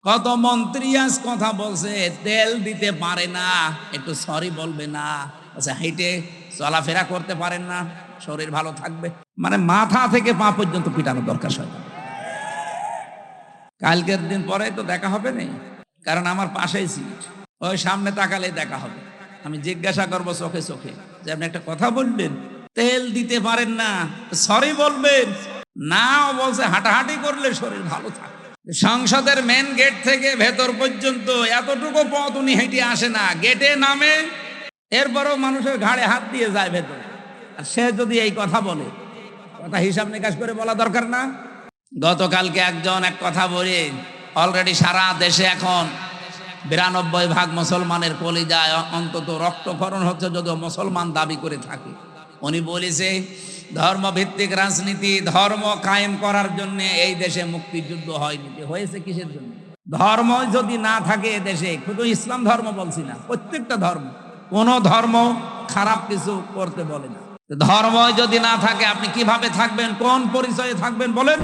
কত মন্ত্রী আজ কথা বলছে, তেল দিতে পারে না, একটু সরি বলবে না, আচ্ছা হেঁটে চলাফেরা করতে পারেন না, শরীর ভালো থাকবে। মানে মাথা থেকে পা পর্যন্ত পিটানো দরকার শয়তান। কালকের দিন পরে তো দেখা হবে না, কারণ আমার পাশেই সিট, ওই সামনে তাকালেই দেখা হবে। আমি জিজ্ঞাসা করবো চোখে চোখে যে আপনি একটা কথা বললেন, তেল দিতে পারেন না, সরি বলবেন না। বলছে হাঁটাহাঁটি করলে শরীর ভালো থাকে। সংসদের মেন গেট থেকে ভেতর পর্যন্ত এতটুকু পথ উনি হেঁটে আসে না, গেটে নামে, এরপরও মানুষের ঘাড়ে হাত দিয়ে যায় ভেতরে। আর সে যদি এই কথা বলে, কথা হিসাব নিকাশ করে বলা দরকার না? গতকালকে একজন এক কথা বলে, অলরেডি সারা দেশে এখন 92% মুসলমানের কলিজায় অন্তত রক্তক্ষরণ হচ্ছে, যদিও মুসলমান দাবি করে থাকে। উনি বলেছে ধর্মভিত্তিক রাজনীতি, ধর্ম কায়েম করার জন্য এই দেশে মুক্তিযুদ্ধ হয়নি। হয়েছে কিসের জন্য? ধর্ম যদি না থাকে এ দেশে, শুধু ইসলাম ধর্ম বলছি না, প্রত্যেকটা ধর্ম, কোন ধর্ম খারাপ কিছু করতে বলে না। ধর্ম যদি না থাকে আপনি কিভাবে থাকবেন, কোন পরিচয়ে থাকবেন বলেন?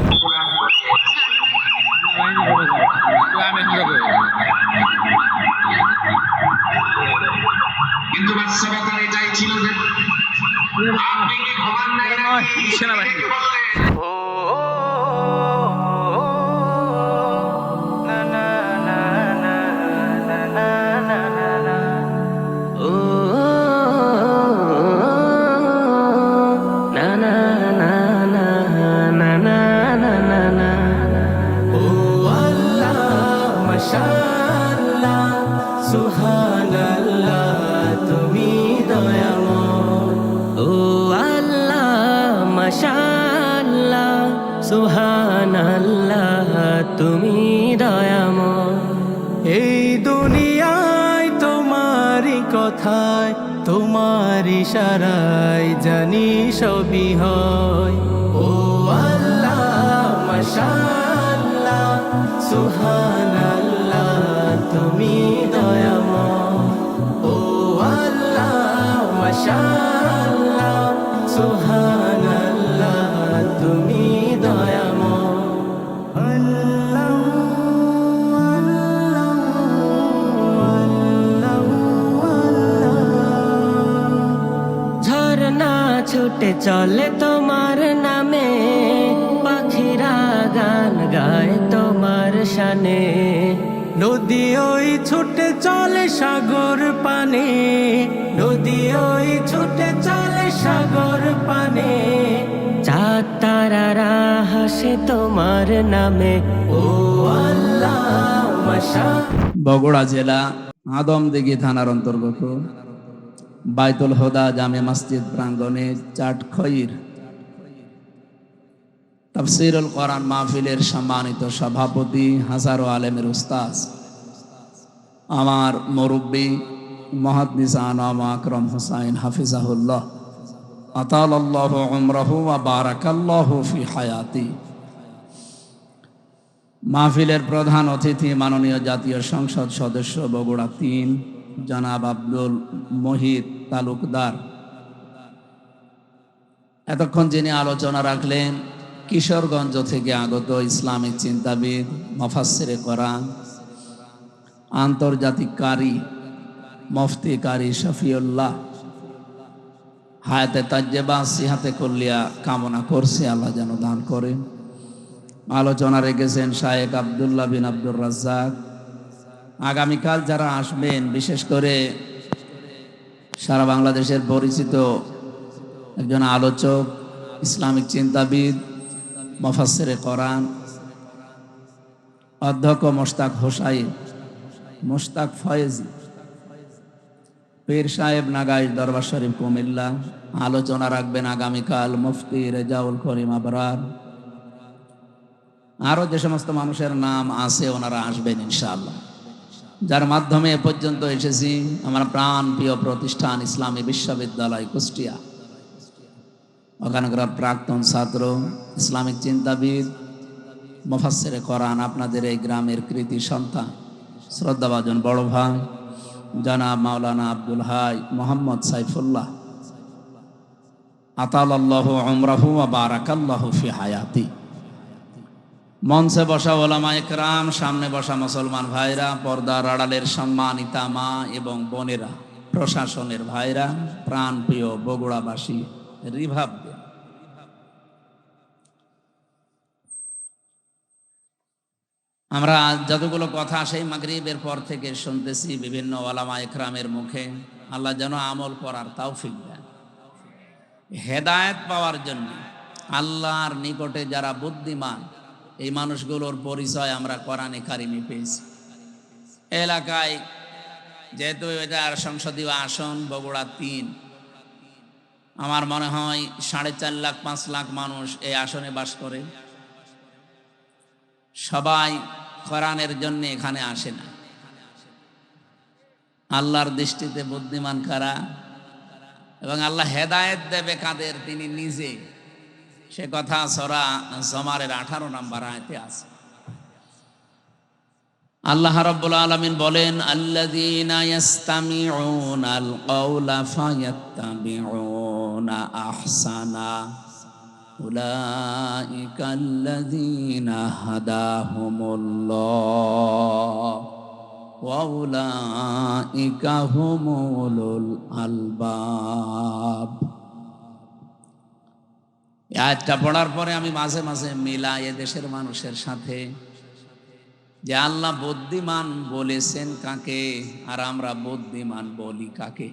কিন্তু বাস্তবতা এটাই ছিল যে আপনি কি ঘুমান নাই নাকি সেনাবাহিনী বললেন সুবহানাল্লাহ, তুমি দয়াময়। এই দুনিয়ায় তোমারই কথায়, তোমার ইশারায় জানি সবই হয়। ও আল্লাহ মাশাআল্লাহ, সুবহানাল্লাহ, তুমি দয়াময়। ও আল্লাহ মাশাআল্লাহ, সুবহানাল্লাহ, তুমি ছুটে চলে তোমার নামে, পাখিরা গান গায় তোমার শানে। নদী ওই ছুটে চলে সাগর পানে, নদী ওই ছুটে চলে সাগর পানে। চাঁদ তারারা হাসে তোমার নামে। ও আল্লাহ মাশাআল্লাহ। বগুড়া জেলা আদমদিঘি থানার অন্তর্গত বাইতুল হুদা জামে মসজিদ প্রাঙ্গণে চাটখইর তাফসীরুল কোরআন মাহফিলের সম্মানিত সভাপতি, হাজারো আলেমের উস্তাদ, আমার মুরব্বী মুহাদ্দিস আনাম আকরাম হুসাইন হাফিজাহুল্লাহ, আতালাল্লাহু উমরাহু ওয়া বারাকাল্লাহু ফি হায়াতি। মাহফিলের প্রধান অতিথি মাননীয় জাতীয় সংসদ সদস্য বগুড়া ৩ জনাব আব্দুল মহিদ তালুকদার। এতক্ষণ যিনি আলোচনা রাখলেন কিশোরগঞ্জ থেকে আগত ইসলামিক চিন্তাবিদ, মুফাসসিরে কোরআন, আন্তর্জাতিক কারি, মুফতি কারি শফিউল্লাহ, হায়াতে তাজ্জেবা সিহাতে কুল্লিয়া কামনা করছে আল্লাহ যেন দান করেন। আলোচনা রেখেছেন শায়েখ আব্দুল্লাহ বিন আব্দুর রাজ্জাক। আগামীকাল যারা আসবেন, বিশেষ করে সারা বাংলাদেশের পরিচিত একজন আলোচক, ইসলামিক চিন্তাবিদ, মুফাসসিরে কোরআন, অধ্যক্ষ মোশতাক হোসাইন, মোশতাক ফয়েজি, পীর সাহেব নাগাইশ দরবার শরীফ কুমিল্লা। আলোচনা রাখবেন আগামীকাল মুফতি রেজাউল করিম আবরার। আরো যে সমস্ত মানুষের নাম আছে ওনারা আসবেন ইনশাআল্লাহ। যার মাধ্যমে এ পর্যন্ত এসেছি আমার প্রাণ প্রিয় প্রতিষ্ঠান ইসলামী বিশ্ববিদ্যালয় কুষ্টিয়া, ওখানকার প্রাক্তন ছাত্র, ইসলামিক চিন্তাবিদ, মুফাসসিরে কোরআন, আপনাদের এই গ্রামের কৃতি সন্তান, শ্রদ্ধাভাজন বড় ভাই জনাব মাওলানা আব্দুল হাই মোহাম্মদ সাইফুল্লাহ, আতালাল্লাহু উমরাহু ওয়া বারাকাল্লাহু ফি হায়াতি। মঞ্চে বসা ওলামা একরাম, সামনে বসা মুসলমান ভাইরা, পর্দার আড়ালের সম্মানিতা মা এবং বোনেরা, প্রশাসনের ভাইরা, প্রাণপ্রিয় বগুড়াবাসী, রিভাব দেন। আমরা যতগুলো কথা সেই মাগরিবের পর থেকে শুনতেছি বিভিন্ন ওলামা একরামের মুখে, আল্লাহ যেন আমল করার তৌফিক দেন, হেদায়েত পাওয়ার জন্য। আল্লাহর নিকটে যারা বুদ্ধিমান, এই মানুষগুলোর পরিচয় আমরা কোরআনে কারিমে পেয়েছি। এলাকায় যেহেতু এটার সংসদীয় আসন বগুড়া ৩, আমার মনে হয় ৪.৫ লাখ ৫ লাখ মানুষ এই আসনে বাস করে। সবাই কোরআনের জন্য এখানে আসে না। আল্লাহর দৃষ্টিতে বুদ্ধিমান কারা এবং আল্লাহ হেদায়েত দেবে কাদের, তিনি নিজে, সে কথা সূরা জুমারের 18 নম্বর আয়াতে আছে। আল্লাহ রাব্বুল আলামিন বলেন, আল্লাযীনা ইয়াস্তামিউনাল কাওলা ফায়াত্তাবিউনা আহসানা উলাইকাল্লাযীনা হাদাহুমুল্লাহ ওয়া উলাইকা হুমুল আলবাব। এই আয়াতটা পড়ার পরে আমি মাঝে মাঝে মিলাই দেশের মানুষের সাথে, যে আল্লাহ বুদ্ধিমান বলেছেন কাকে আর আমরা বুদ্ধিমান বলি কাকে।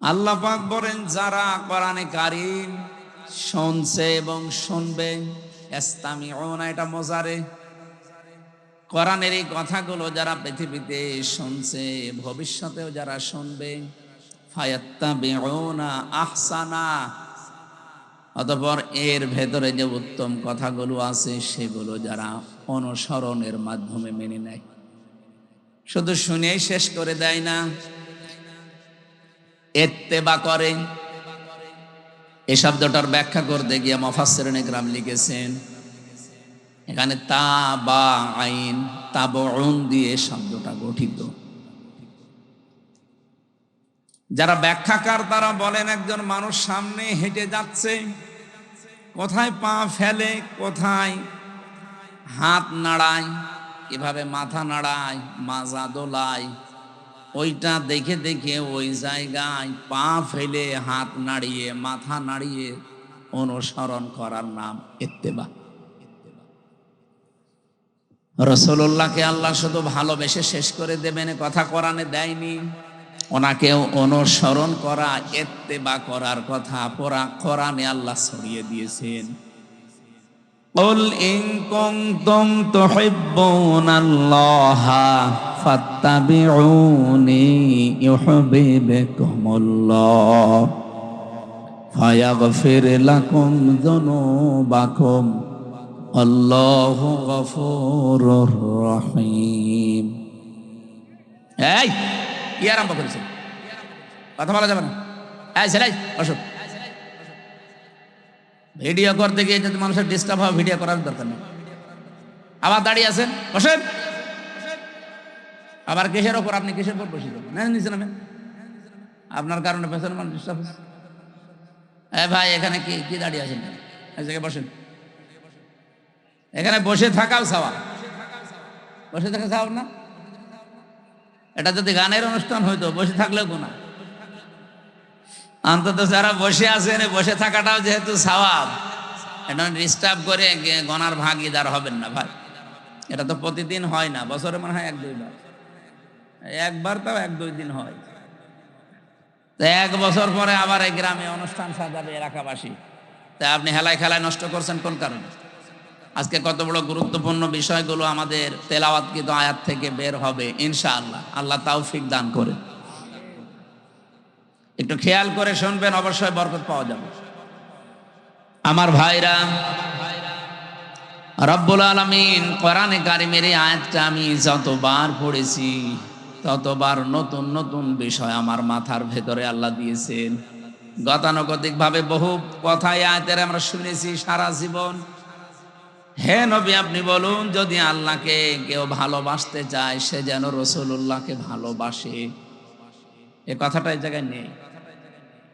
আল্লাহ পাক বলেন, যারা কোরআনে কারীম শুনছে এবং শুনবে, ইস্তামিউনা, এটা মজারে, কোরআনের এই কথাগুলো যারা পৃথিবীতে শুনছে, ভবিষ্যতেও যারা শুনবে, ফায়াত্তাবিউনা আহসানা, অতঃপর এর ভেতরে যে উত্তম কথাগুলো আছে সেগুলো যারা অনুসরণের মাধ্যমে মেনে নেয়, শুধু শুনেই শেষ করে দেয় না, ইত্তেবা করে। এই শব্দটার ব্যাখ্যা করতে গিয়ে মুফাসসিরিন ইকরাম লিখেছেন, এখানে তাবা আইন তাবউন দিয়ে শব্দটা গঠিত। যারা ব্যাখ্যাকার তারা বলেন, একজন মানুষ সামনে হেঁটে যাচ্ছে, কোথায় পা ফেলে, কোথায় হাত নাড়ায়, এভাবে মাথা নাড়ায়, মাজা দোলায়, ওইটা দেখে দেখে ওই জায়গায় পা ফেলে হাত নাড়িয়ে মাথা নাড়িয়ে অনুসরণ করার নাম ইত্তেবা। রাসূলুল্লাহকে আল্লাহ শুধু ভালোবেসে শেষ করে দেবেন কথা কোরআনে দেয়নি, ওনাকেও অনুসরণ করা, ইত্তেবা করার কথা পুরা কোরআনে আল্লাহ ছড়িয়ে দিয়েছেন। কুল ইন কুনতুম তুহিব্বুনাল্লাহা ফাত্তাবিউনি ইউহিব্বুকুমুল্লাহ ফায়াগফির লাকুম যুনুবাকুম আল্লাহু গফুরুর রহিম। এই কি আরম্ভ করেছে, কথা বলা যাবে না। এই ছেলে বসো, ভিডিও করতে গিয়ে যদি মানুষের ডিস্টার্ব হয় ভিডিও করার দরকার নেই। আবার দাঁড়িয়ে আছেন, বসেন। আবার কিসের ওপর, আপনি কিসের উপর বসে যাবেন? না নিচে নামেন, আপনার কারণে পেছনে মানুষ ডিস্টার্ব হচ্ছে। ভাই এখানে কি কি দাঁড়িয়ে আছেন? এই জায়গায় বসেন। এখানে বসে থাকাও সওয়াব, বসে থাকা সওয়াব না? এটা যদি গানের অনুষ্ঠান হইতো বসে থাকলেও গুনাহ। অন্তত যারা বসে আছেন, বসে থাকাটাও যেহেতু সওয়াব, এটা ডিস্টার্ব করে গনার ভাগিদার হবেন না ভাই। এটা তো প্রতিদিন হয় না, বছরে মনে হয় 1-2 বার, একবার তাও 1-2 দিন হয়। তো 1 বছর পরে আবার এই গ্রামে অনুষ্ঠান সাজাবে এলাকাবাসী, তাই আপনি হেলায় খেলায় নষ্ট করছেন কোন কারণে? আজকে কত বড় গুরুত্বপূর্ণ বিষয়গুলো আমাদের তেলাওয়াতকৃত আয়াত থেকে বের হবে ইনশাআল্লাহ। আল্লাহ তাওফিক দান করে, একটু খেয়াল করে শুনবেন, অবশ্যই বরকত পাওয়া যাবে। আমার ভাইরা, রব্বুল আলামিন কোরআনে কারিমের এই আয়াতটা আমি যতবার পড়েছি ততবার নতুন নতুন বিষয় আমার মাথার ভেতরে আল্লাহ দিয়েছেন। গতানুগতিকভাবে বহু কথাই আয়াতের আমরা শুনেছি সারা জীবন। হে নবী, আপনি বলুন, যদি আল্লাহকে কেউ ভালোবাসতে চায় সে যেন রাসূলুল্লাহকে ভালোবাসে। এ কথাটা এই জায়গায় নেই,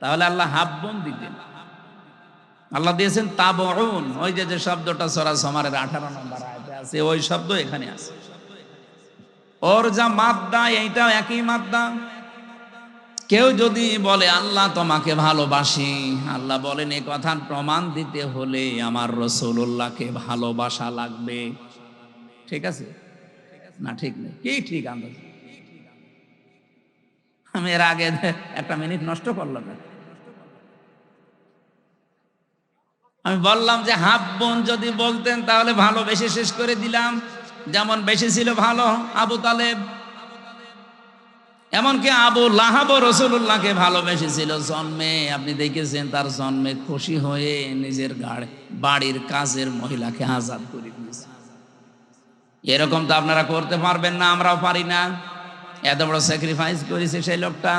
তাহলে আল্লাহ হাফ বোন দিতেন। আল্লাহ দিয়েছেন তাবউন, ওই যে শব্দটা সূরা জুমারের 18 নম্বর আয়াতে আছে, ওই শব্দ এখানে আছে। ওর যা মাদ্দা, এইটাও একই মাদ্দা। কেউ যদি বলে আল্লাহ তোমাকে ভালোবাসি, আল্লাহ বলেন এই কথার প্রমাণ দিতে হলে আমার রাসূলুল্লাহকে ভালোবাসা লাগবে। ঠিক আছে না? ঠিক নেই? কি ঠিক? আন্দাজ আমি এর আগে একটা মিনিট নষ্ট করলাম না। আমি বললাম যে হাফ বোন যদি বলতেন তাহলে ভালোবেসে শেষ করে দিলাম। যেমন বেশি ছিল ভালো আবু তালেব, এমনকি আবু লাহাব রাসূলুল্লাহকে ভালোবেসেছিল জন্মে। আপনি দেখেছেন তার জন্মে খুশি হয়ে নিজের বাড়ির কাজের মহিলাকে আজাদ করে দিয়েছে। এরকম তো আপনারা করতে পারবেন না, আমরাও পারি না। এত বড় স্যাক্রিফাইস করেছে সেই লোকটা,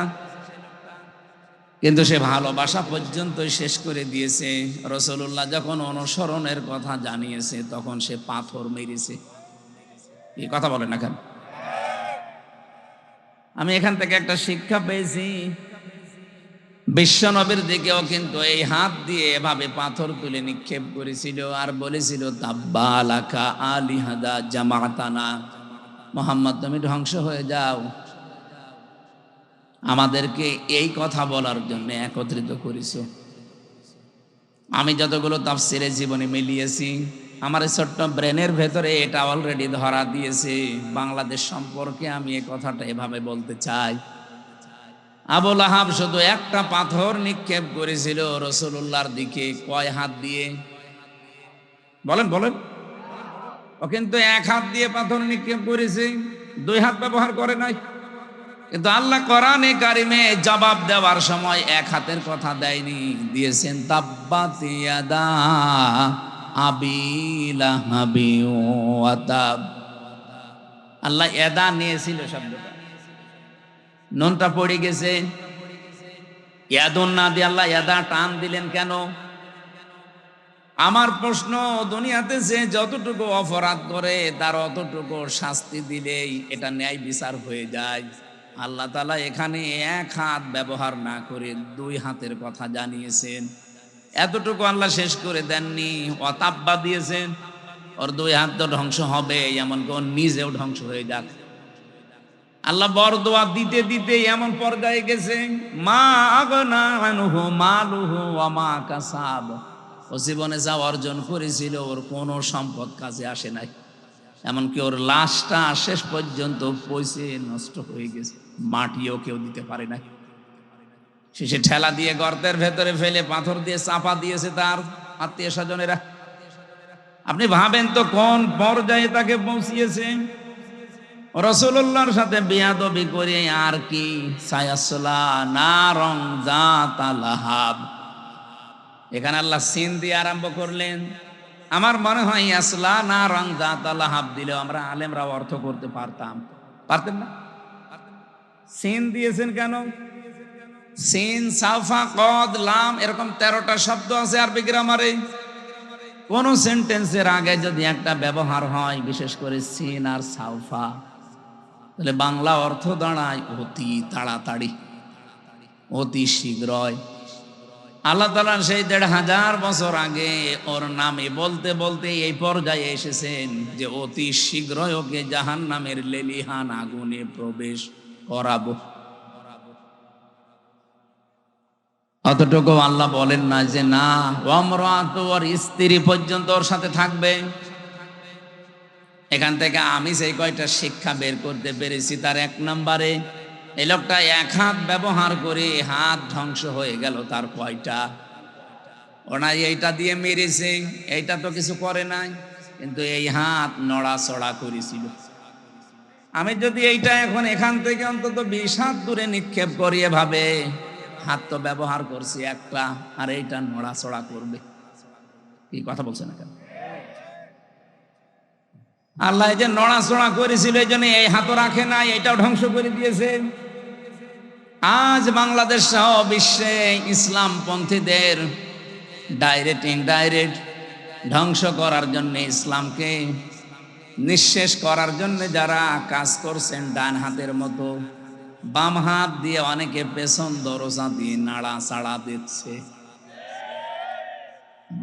কিন্তু সে ভালোবাসা পর্যন্তই শেষ করে দিয়েছে। রাসূলুল্লাহ যখন অনুসরণের কথা জানিয়েছে তখন সে পাথর মেরেছে। এই কথা বলেন না কেন? আমি এখান থেকে একটা শিক্ষা পেয়েছি, বিশ্বনবীর দিকেও কিন্তু এই হাত দিয়ে এভাবে পাথর তুলে নিক্ষেপ করেছিল আর বলেছিল তাব্বালাকা আলিহাদা জামাতানা, মুহাম্মদ তুমি ধ্বংস হয়ে যাও, আমাদেরকে এই কথা বলার জন্য একত্রিত করেছো। আমি যতগুলো তাফসিরে জীবনে মিলিয়েছি, আমার এই ছোট্ট ব্রেনের ভেতরে এটা অলরেডি ধরা দিয়েছে। বাংলাদেশ সম্পর্কে আমি এই কথাটা এভাবে বলতে চাই, আবু লাহাব শুধু একটা পাথর নিক্ষেপ করেছিল রাসূলুল্লাহর দিকে। কয় হাত দিয়ে বলেন বলেন? ও কিন্তু এক হাত দিয়ে পাথর নিক্ষেপ করেছে, দুই হাত ব্যবহার করে নাই। কিন্তু আল্লাহ কোরআনে কারিমে জবাব দেওয়ার সময় এক হাতের কথা দেয়নি, দিয়েছেন তাব্বাত ইয়াদা আবি লাহাবি ওয়া তাব। আল্লাহ এদা নিয়েছিল শব্দটা, নুনটা পড়ে গেছে। ইয়াদুন না দিয়ে আল্লাহ এদা টান দিলেন কেন? আমার প্রশ্ন, দুনিয়াতে যে যতটুকু অপরাধ করে তার অতটুকু শাস্তি দিলেই এটা ন্যায় বিচার হয়ে যায়। আল্লাহ তাআলা এখানে এক হাত ব্যবহার না করে দুই হাতের কথা জানিয়েছেন। এতটুকু আল্লাহ শেষ করে দেননি, অতাব্বা দিয়েছেন। ওর দুই হাত তো ধ্বংস হবে, এমনকি ও নিজেও ধ্বংস হয়ে যাক। আল্লাহ বরদোয়া দিতে দিতে এমন পর্যায়ে গেছে, মা আগনা আনহু মালুহু ওয়া মা কাসাব। ও জীবনে যা অর্জন করেছিল ওর কোনো সম্পদ কাজে আসে নাই, এমনকি ওর লাশটা শেষ পর্যন্ত পচে নষ্ট হয়ে গেছে, মাটিও কেউ দিতে পারে নাই। শেষে ঠেলা দিয়ে গর্তের ভেতরে ফেলে পাথর দিয়ে চাপা দিয়েছে তার আত্মীয় স্বজনেরা। আপনি ভাবেন তো কোন পর্যায়ে তাকে পৌঁছিয়েছে। রাসূলুল্লাহর সাথে বেয়াদবি করে আর কি, সায়াসলা নারং যাতা লাহাব। এখানে আল্লাহ সিন দিয়ে আরম্ভ করলেন। আমার মনে হয় ইয়াসলা নারং যাতা লাহাব দিলেও আমরা আলেমরা অর্থ করতে পারতাম, পারতেন না? সিন দিয়েছেন কেন? সিন, সাফা, কদ, লাম এরকম 13টা শব্দ আছে আরবি গ্রামারে। কোন সেন্টেন্সের আগে যদি একটা ব্যবহার হয়, বিশেষ করে সিন আর সাফা, তাহলে বাংলা অর্থ দাঁড়ায় অতি তাড়াতাড়ি, অতি শীঘ্রই। আল্লাহ তাআলা সেই 1500 বছর আগে ওর নামে বলতে বলতে এই পর্যায়ে এসেছেন যে অতি শীঘ্রই ওকে জাহান্নামের লেলিহান আগুনে প্রবেশ করাবো। অতটুকু আল্লাহ বলেন না যে না, ওমরাতু ওর স্ত্রী পর্যন্ত ওর সাথে থাকবে। এখান থেকে আমি সেই কয়টা শিক্ষা বের করতে পেরেছি, তার 1 নম্বরে এই লোকটা এক হাত ব্যবহার করে হাত ধ্বংস হয়ে গেল। তার কয়টা? ওনা এইটা দিয়ে মেরেছে, এইটা তো কিছু করে নাই, কিন্তু এই হাত নড়াচড়া করেছিল। আমি যদি এইটা এখন এখান থেকে অন্তত 20 হাত দূরে নিক্ষেপ করি, এভাবে হাত তো ব্যবহার করছি একটা, আর এইটা নড়াচড়া করবে। কি কথা বলছেন না কেন? আল্লাহ যে নড়াচড়া করেছিল এই জন্য এই হাতও রাখে নাই, এটাও ধ্বংস করে দিয়েছে। আজ বাংলাদেশ সহ বিশ্বে ইসলামপন্থীদের ডাইরেক্ট ইনডাইরেক্ট ধ্বংস করার জন্য, ইসলামকে নিঃশেষ করার জন্য যারা কাজ করছেন, ডান হাতের মতো বাম হাত দিয়ে অনেকে পেছন দরজা দিয়ে নাড়া চাড়া দিচ্ছে।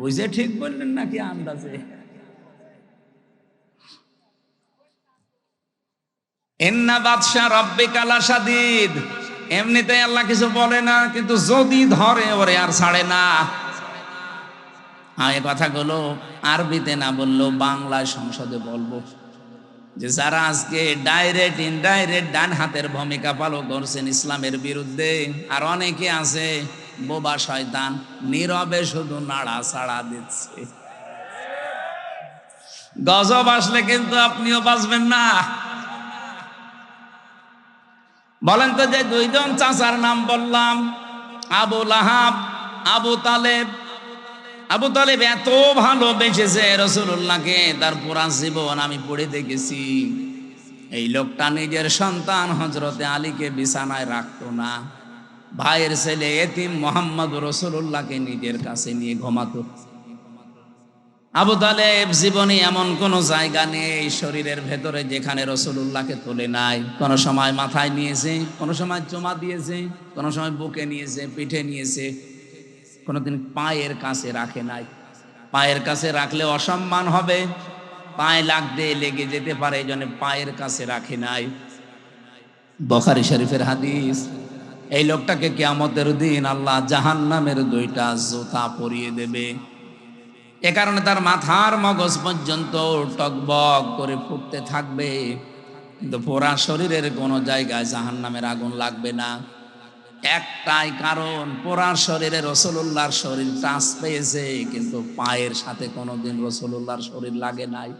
বুঝে ঠিক বললেন নাকি আন্দাজে? ইন্না বাদশা রাব্বিকা লাশাদীদ। এমনিতেই আল্লাহ কিছু বলে না, কিন্তু যদি ধরে ওরে আর ছাড়ে না। এই কথাগুলো আরবিতে না বললেও বাংলায় সংসদে বলবো, যে যারা আজকে ডাইরেক্ট ইনডাইরেক্ট ডান হাতের ভূমিকা পালন করছেন ইসলামের বিরুদ্ধে, আর অনেকে আছে বোবা শয়তান, নীরবে শুধু নাড়াচাড়া দিচ্ছে। গজব আসলে কিন্তু আপনিও বাঁচবেন না। বলেন তো, যে দুইজন চাচার নাম বললাম, আবু লাহাব, আবু তালেব। আবু তালেব এত ভালোবেসেছে রাসূলুল্লাহকে, তার পুরা জীবন আমি পড়ে দেখেছি। এই লোকটা নিজের সন্তান হযরতে আলীকে বিছানায় রাখতো না, ভাইয়ের ছেলে এতিম মুহাম্মদ রাসূলুল্লাহকে নিজের কাছে নিয়ে ঘুমাতো। আবু তালেব জীবনে এমন কোন জায়গা নেই শরীরের ভেতরে যেখানে রাসূলুল্লাহকে তোলে নাই। কোন সময় মাথায় নিয়েছে, কোন সময় চুমা দিয়েছে, কোন সময় বুকে নিয়েছে, পিঠে নিয়েছে, কোনদিন পায়ের কাছে রাখে নাই। পায়ের কাছে রাখলে অসম্মান হবে, পায়ে লাগতে লেগে যেতে পারে, এই জন্য পায়ের কাছে রাখে নাই। বুখারী শরীফের হাদিস। এই লোকটাকে কিয়ামতের দিন আল্লাহ জাহান্নামের দুইটা জুতা পরিয়ে দেবে। এ কারণে তার মাথার মগজ পর্যন্ত টকবক করে ফুটতে থাকবে, কিন্তু পুরা শরীরের কোনো জায়গায় জাহান্নামের আগুন লাগবে না। একটাই কারণ, পুরা শরীরে রাসূলুল্লাহর শরীর টাচ পেয়েছে, কিন্তু পায়ের সাথে কোনোদিন রাসূলুল্লাহর শরীর লাগে নাই।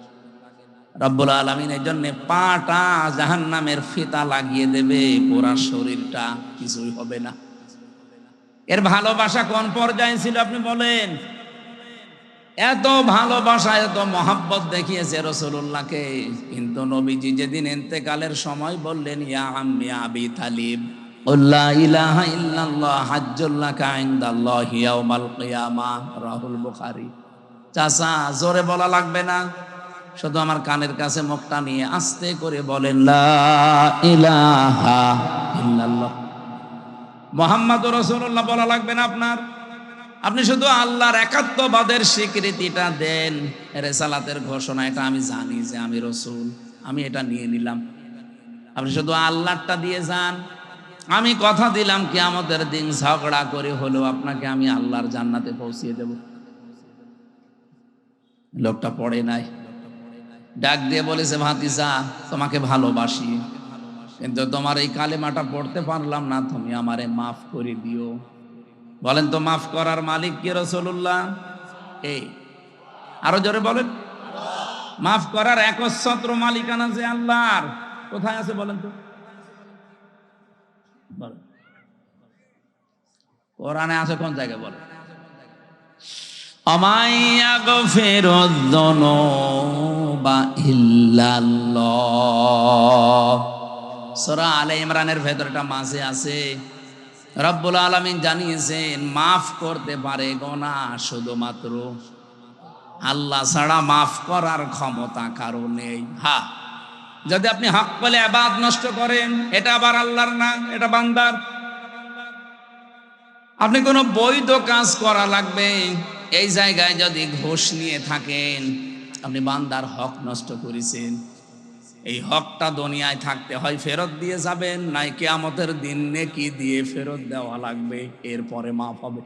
রব্বুল আলামিন এর জন্য পাটা জাহান্নামের ফিতা লাগিয়ে দেবে, পুরা শরীরটা কিছুই হবে না। এর ভালোবাসা কোন পর্যায়ে ছিল আপনি বলেন? এত ভালোবাসা, এত মহাব্বত দেখিয়েছে রাসূলুল্লাহকে, কিন্তু নবীজি যেদিন ইন্তেকালের সময় বললেন, ইয়া আম্মি আবি তালিব লা ইলাহা ইল্লাল্লাহ হাজ্জুল লাকা ইনদাল্লাহি ইয়াউমাল কিয়ামাহ, রাহুল বুখারী। চাচা, জোরে বলা লাগবে না, শুধু আমার কানের কাছে মুখটা নিয়ে আস্তে করে বলেন, লা ইলাহা ইল্লাল্লাহ মুহাম্মাদুর রাসূলুল্লাহ বলা লাগবে না আপনার। আপনি শুধু আল্লাহর একাত্মবাদের স্বীকৃতিটা দেন, রিসালাতের ঘোষণা, এটা আমি জানি যে আমি রাসূল, আমি এটা নিয়ে নিলাম। আপনি শুধু আল্লাহটা দিয়ে যান। আমি কথা দিলাম কিয়ামতের দিন ঝগড়া করে হলেও আপনাকে আমি আল্লাহর জান্নাতে পৌঁছিয়ে দেব। লোকটা পড়ে নাই, ডাক দিয়ে বলেছে, ভাতিজা তোমাকে ভালোবাসি, কিন্তু তোমার এই কালেমাটা পড়তে পারলাম না, তুমি আমারে মাফ করে দিও। বলেন তো, মাফ করার মালিক কি রাসূলুল্লাহ? এই আরো জোরে বলেন। মাফ করার একচ্ছত্র মালিকানা যে আল্লাহর, কোথায় আছে বলেন তো? কোরআনে আছে কোন জায়গায়? বলেন। আমাইয়াগফিরুয যুনুবা ইল্লাল্লাহ। সূরা আলে ইমরানের ভেতরটা মাঝে আছে। রব্বুল আলামিন জানিয়েছেন, মাফ করতে পারে গুনাহ শুধুমাত্র আল্লাহ ছাড়া, মাফ করার ক্ষমতা কারো নেই। হ্যাঁ, যদি আপনি হক বলে ইবাদত নষ্ট করেন, এটা আবার আল্লাহর না, এটা বান্দার। আপনি কোনো বৈধ কাজ করা লাগবে, এই জায়গায় যদি ঘুষ নিয়ে থাকেন, আপনি বান্দার হক নষ্ট করেছেন। এই হকটা দুনিয়ায় থাকতে হয় ফেরত দিয়ে যাবেন, নাই কিয়ামতের দিন নেকি দিয়ে ফেরত দেওয়া লাগবে, এরপরে মাফ হবে।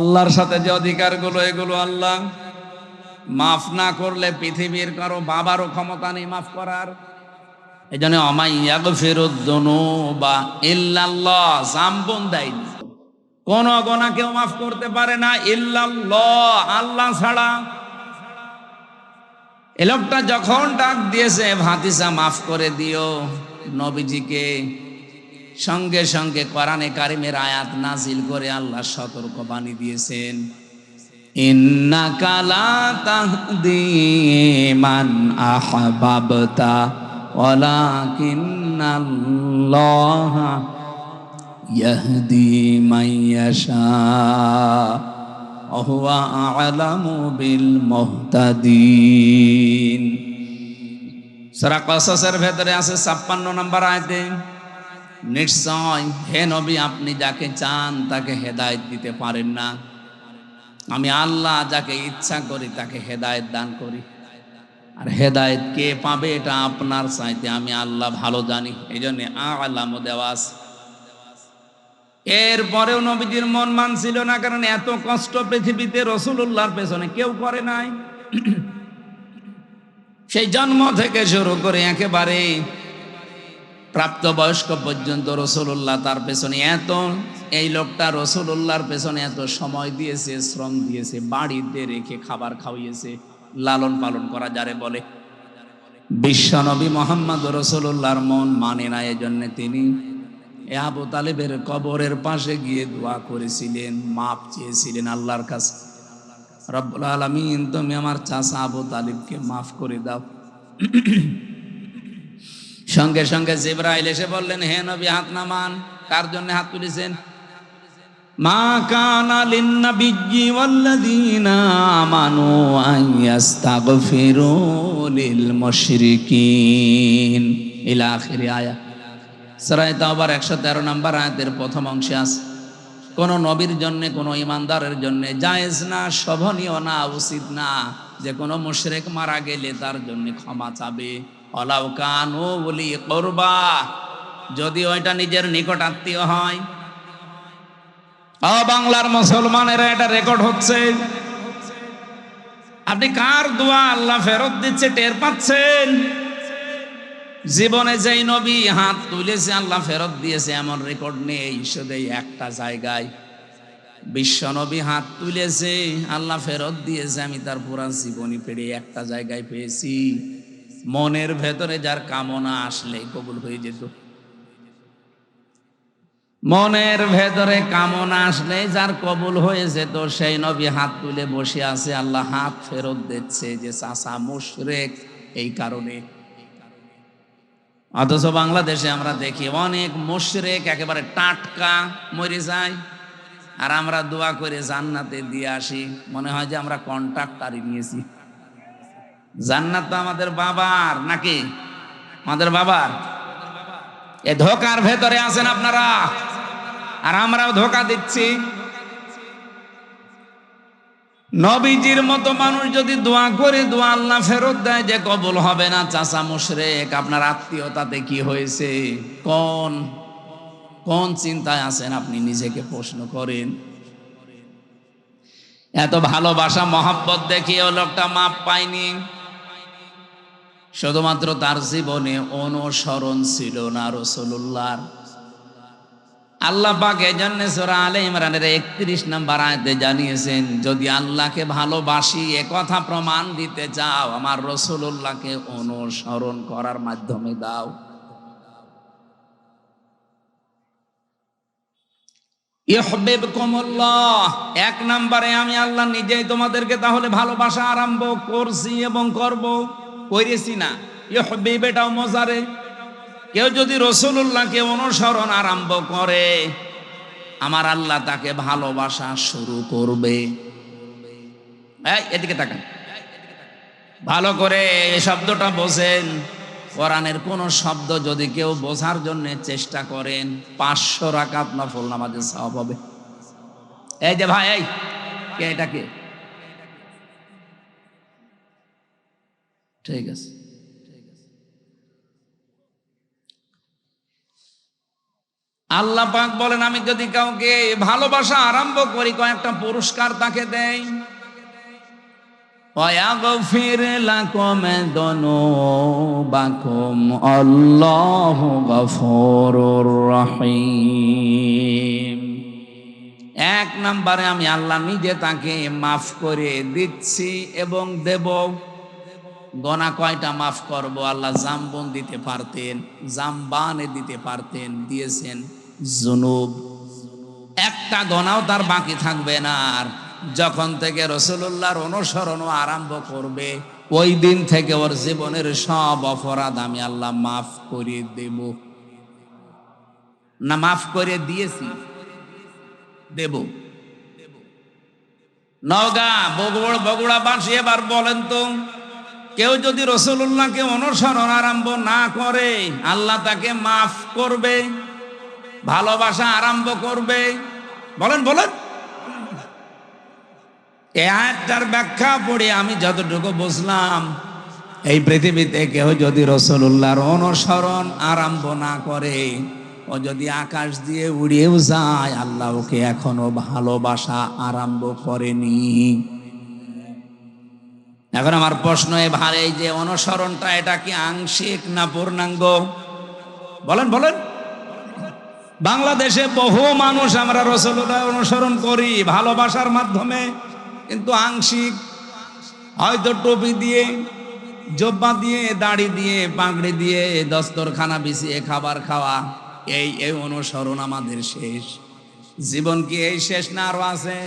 আল্লাহর সাথে যে অধিকারগুলো, এগুলো আল্লাহ মাফ না করলে পৃথিবীর কারো বাবারও ক্ষমতা নেই মাফ করার। এই জন্য আমাইয়াগফিরুয যুনুবা ইল্লাল্লাহ, জাম্বুন দেয়নি, কোন গুনাহ কেউ মাফ করতে পারে না ইল্লাল্লাহ, আল্লাহ ছাড়া। এই লোকটা যখন ডাক দিয়েছে, ভাতিজা মাফ করে দিও নবীজিকে, সঙ্গে সঙ্গে কোরআনে কারিমের আয়াত নাজিল করে আল্লাহ সতর্ক বাণী দিয়েছেন, ইন্নাকা লা তাহদি মান আহবাবতা ওয়ালাকিন্নাল্লাহা ইয়াহদি মান ইয়াশা ওয়া হুয়া আ'লামু বিল মুহতাদিন। সূরা কসসের ভেতরে আছে 56 নম্বর আয়াতে, নিশ্চয় হে নবী, আপনি যাকে চান তাকে হেদায়েত দিতে পারেন না, আমি আল্লাহ যাকে ইচ্ছা করি তাকে হেদায়েত দান করি, আর হেদায়েত কে পাবে এটা আপনার চাইতে আমি আল্লাহ ভালো জানি। এই জন্য আলামও দেওয়া আছে। এরপরেও নবীজির মন মানছিল না, কারণ এত কষ্ট পৃথিবীতে রাসূলুল্লাহর পেছনে কেউ করে নাই। সেই জন্ম থেকে শুরু করে একেবারে প্রাপ্তবয়স্ক পর্যন্ত রাসূলুল্লাহ তার পেছনে এত, এই লোকটা রাসূলুল্লাহর পেছনে এত সময় দিয়েছে, শ্রম দিয়েছে, বাড়িতে রেখে খাবার খাওয়িয়েছে, লালন পালন করা যারে বলে। বিশ্বনবী মুহাম্মদ রাসূলুল্লাহর মন মানে না, এজন্য তিনি আবু তালেবের কবরের পাশে গিয়ে দোয়া করেছিলেন, মাপ চেয়েছিলেন আল্লাহর কাছে, রব্বুল আলামিন তুমি আমার চাচা আবু তালিবকে মাফ করে দাও। সঙ্গে সঙ্গে জিবরাইল এসে বললেন, হে নবী হাত নামান। কার জন্য হাত তুলেছেন? মা কানা লিন-নাবিয়্যি ওয়াল্লাযীনা আমানু আন ইস্তাগফিরু লিল মুশরিকিন ইলা আখিরি আয়াত। সূরা তাওবার 113 নম্বর আয়াতের প্রথম অংশে আছে, কোন নবীর জন্য, কোন ইমানদারের জন্য জায়েজ না, শোভনীয় না, উচিত না যে কোনো মুশরিক মারা গেলে তার জন্য ক্ষমা চাবে। ওয়ালাউ কানু উলি কুরবা, যদি ওইটা নিজের নিকট আত্মীয় হয়। বাংলার মুসলমানেরা এটা রেকর্ড হচ্ছে। আপনি কার দোয়া আল্লাহ ফেরত দিচ্ছে টের পাচ্ছেন? জীবনে যেই নবী হাত তুলেছে আল্লাহ ফেরত দিয়েছে এমন রেকর্ড নেই, শুধু একটা জায়গায় বিশ্ব নবী হাত তুলেছে আল্লাহ ফেরত দিয়েছে, আমি তার পুরা জীবনী পেড়ে একটা জায়গায় পেয়েছি। মনের ভেতরে যার কামনা আসলে কবুল হয়ে যেত, মনের ভেতরে কামনা আসলে যার কবুল হয়ে যেত, সেই নবী হাত তুলে বসে আছে, আল্লাহ হাত ফেরত দিচ্ছে যে চাচা মুশরিক এই কারণে। অথচ বাংলাদেশে আমরা দেখি অনেক মুশরিক একেবারে টাটকা মরে যায়, আর আমরা দোয়া করে জান্নাতে দিয়ে আসি, মনে হয় যে আমরা কন্ট্রাক্টারই নিয়েছি। জান্নাত তো আমাদের বাবার, নাকি আমাদের বাবার? এ ধোকার ভেতরে আছেন আপনারা, আর আমরাও ধোকা দিচ্ছি। নবীজির মতো মানুষ যদি দোয়া করে দোয়া আল্লাহ ফেরত দেয় যে কবুল হবে না, চাচা মুশরিক, আপনার আত্মীয়তাতে কি হয়েছে? কোন চিন্তায় আছেন আপনি নিজেকে প্রশ্ন করেন। এত ভালোবাসা মহব্বত দেখিয়ে লোকটা মাপ পায়নি, শুধুমাত্র তার জীবনে অনুসরণ ছিল না রাসূলুল্লাহর। আল্লাহ পাক এজন্য সূরা আলে ইমরানের 31 নম্বর আয়াতে জানিয়েছেন, যদি আল্লাহকে ভালোবাসি এ কথা প্রমাণ দিতে চাও, আমার রাসূলুল্লাহকে অনুসরণ করার মাধ্যমে দাও। ইউহিব্বুকুমুল্লাহ, এক নম্বরে আমি আল্লাহ নিজেই তোমাদেরকে তাহলে ভালোবাসা আরম্ভ করছি এবং করব, করেছি না। ইউহিব্বু এটাও মজারে, কেউ যদি রাসূলুল্লাহকে অনুসরণ আরম্ভ করে আমার আল্লাহ তাকে ভালোবাসা শুরু করবে। এদিকে তাকান ভালো করে, এই শব্দটা বোঝেন। কোরআনের কোন শব্দ যদি কেউ বোঝার জন্য চেষ্টা করেন 500 রাকাত নফল নামাজের সওয়াব হবে। এই যে ভাই, এই কে, এটা কে? ঠিক আছে, আল্লাহ পাক বলেন আমি যদি কাউকে ভালোবাসা আরম্ভ করি কয়েকটা পুরস্কার তাকে দেই। ওয়াগফির লাকুম যুনুবাকুম আল্লাহু গফুরুর রহিম। এক নম্বরে আমি আল্লাহ নিজে তাকে মাফ করে দিচ্ছি এবং দেব। গোনা কয়টা মাফ করব? আল্লাহ জামবন দিতে পারতেন, জামবানে দিতে পারতেন, দিয়েছেন জুনুব। একটা গোনাও তার বাকি থাকবে না। আর যখন থেকে রাসূলুল্লাহর অনুসরণ আরম্ভ করবে ওই দিন থেকে ওর জীবনের সব অপরাধ আমি আল্লাহ মাফ করে দেব। না মাফ করে দিয়েছি, দেব। নওগাঁ, বগুড়া বাসী এবার বলেন তো, কেউ যদি রাসূলুল্লাহকে অনুসরণ আরম্ভ না করে আল্লাহ তাকে মাফ করবে, ভালোবাসা আরম্ভ করবে? বলেন বলেন। এই আয়াতটার ব্যাখ্যা পড়ে আমি যতটুকু বুঝলাম, এই পৃথিবীতে কেউ যদি রাসূলুল্লাহর অনুসরণ আরম্ভ না করে, ও যদি আকাশ দিয়ে উড়িয়েও যায়, আল্লাহ ওকে এখনো ভালোবাসা আরম্ভ করেনি। এখন আমার প্রশ্ন ভাই, এই যে অনুসরণটা, এটা কি আংশিক না পূর্ণাঙ্গ? বলেন বলেন। বাংলাদেশে বহু মানুষ আমরা রাসূলুল্লাহ অনুসরণ করি ভালোবাসার মাধ্যমে, কিন্তু আংশিক। হয়তো টুপি দিয়ে, জব্বা দিয়ে, দাড়ি দিয়ে, পাগড়ি দিয়ে, দস্তরখানা বিছিয়ে খাবার খাওয়া, এই অনুসরণ আমাদের শেষ। জীবন কি এই শেষ না আরো আছে?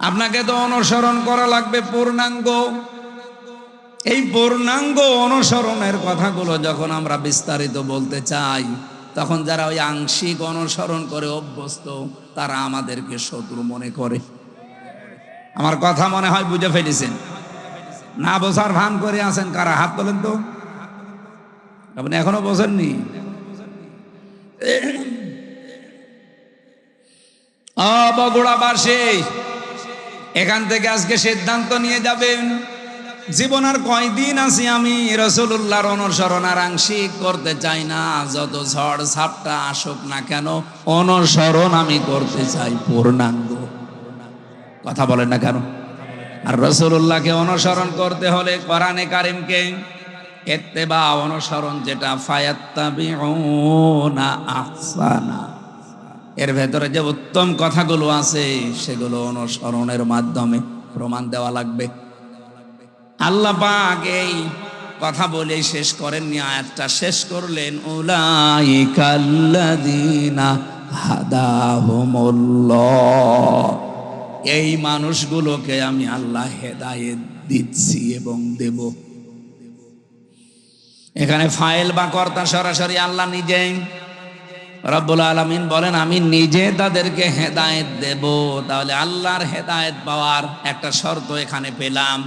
আপনাকে তো অনুসরণ করা লাগবে পূর্ণাঙ্গ। এই পূর্ণাঙ্গ অনুসরণের কথাগুলো যখন আমরা বিস্তারিত বলতে চাই, তখন যারা ওই আংশিক অনুসরণ করে অভ্যস্ত, তারা আমাদেরকে শত্রু মনে করে। আমার কথা মনে হয় বুঝে ফেলেছেন। না বোঝার ভান করে আছেন কারা? হাত তোলেন তো। আপনি এখনো বোঝেননি? বগুড়াবাসী, এখান থেকে আজকে সিদ্ধান্ত নিয়ে যাবেন, জীবন আর কয়দিন আছি আমি রাসূলুল্লাহর অনুসরণ আর আংশিক করতে চাই না। যত ঝড় ঝাপটা আসুক না কেন, অনুসরণ আমি করতে চাই পূর্ণাঙ্গ। কথা বলেন না কেন? আর রাসূলুল্লাহকে অনুসরণ করতে হলে কোরআনে কারিমকে ইত্তেবা, অনুসরণ যেটা, ফায়াত্তাবিউনা আহসানা, এর ভেতরে যে উত্তম কথাগুলো আছে সেগুলো অনুসরণের মাধ্যমে প্রমাণ দেওয়া লাগবে। আল্লাহ পাক এই কথা বলে শেষ করেননি, আয়াতটা শেষ করলেন, উলাইকাল্লাযীনা হাদাহুমুল্লাহ, এই মানুষগুলোকে আমি আল্লাহ হেদায়েত দিচ্ছি এবং দেব। এখানে ফাইল বা কর্তা সরাসরি আল্লাহ নিজেই। রব্বুল আলামিন বলেন, আমি নিজে তাদেরকে হেদায়েত দেব। তাহলে আল্লাহর হেদায়েত পাওয়ার একটা শর্ত এখানে পেলাম।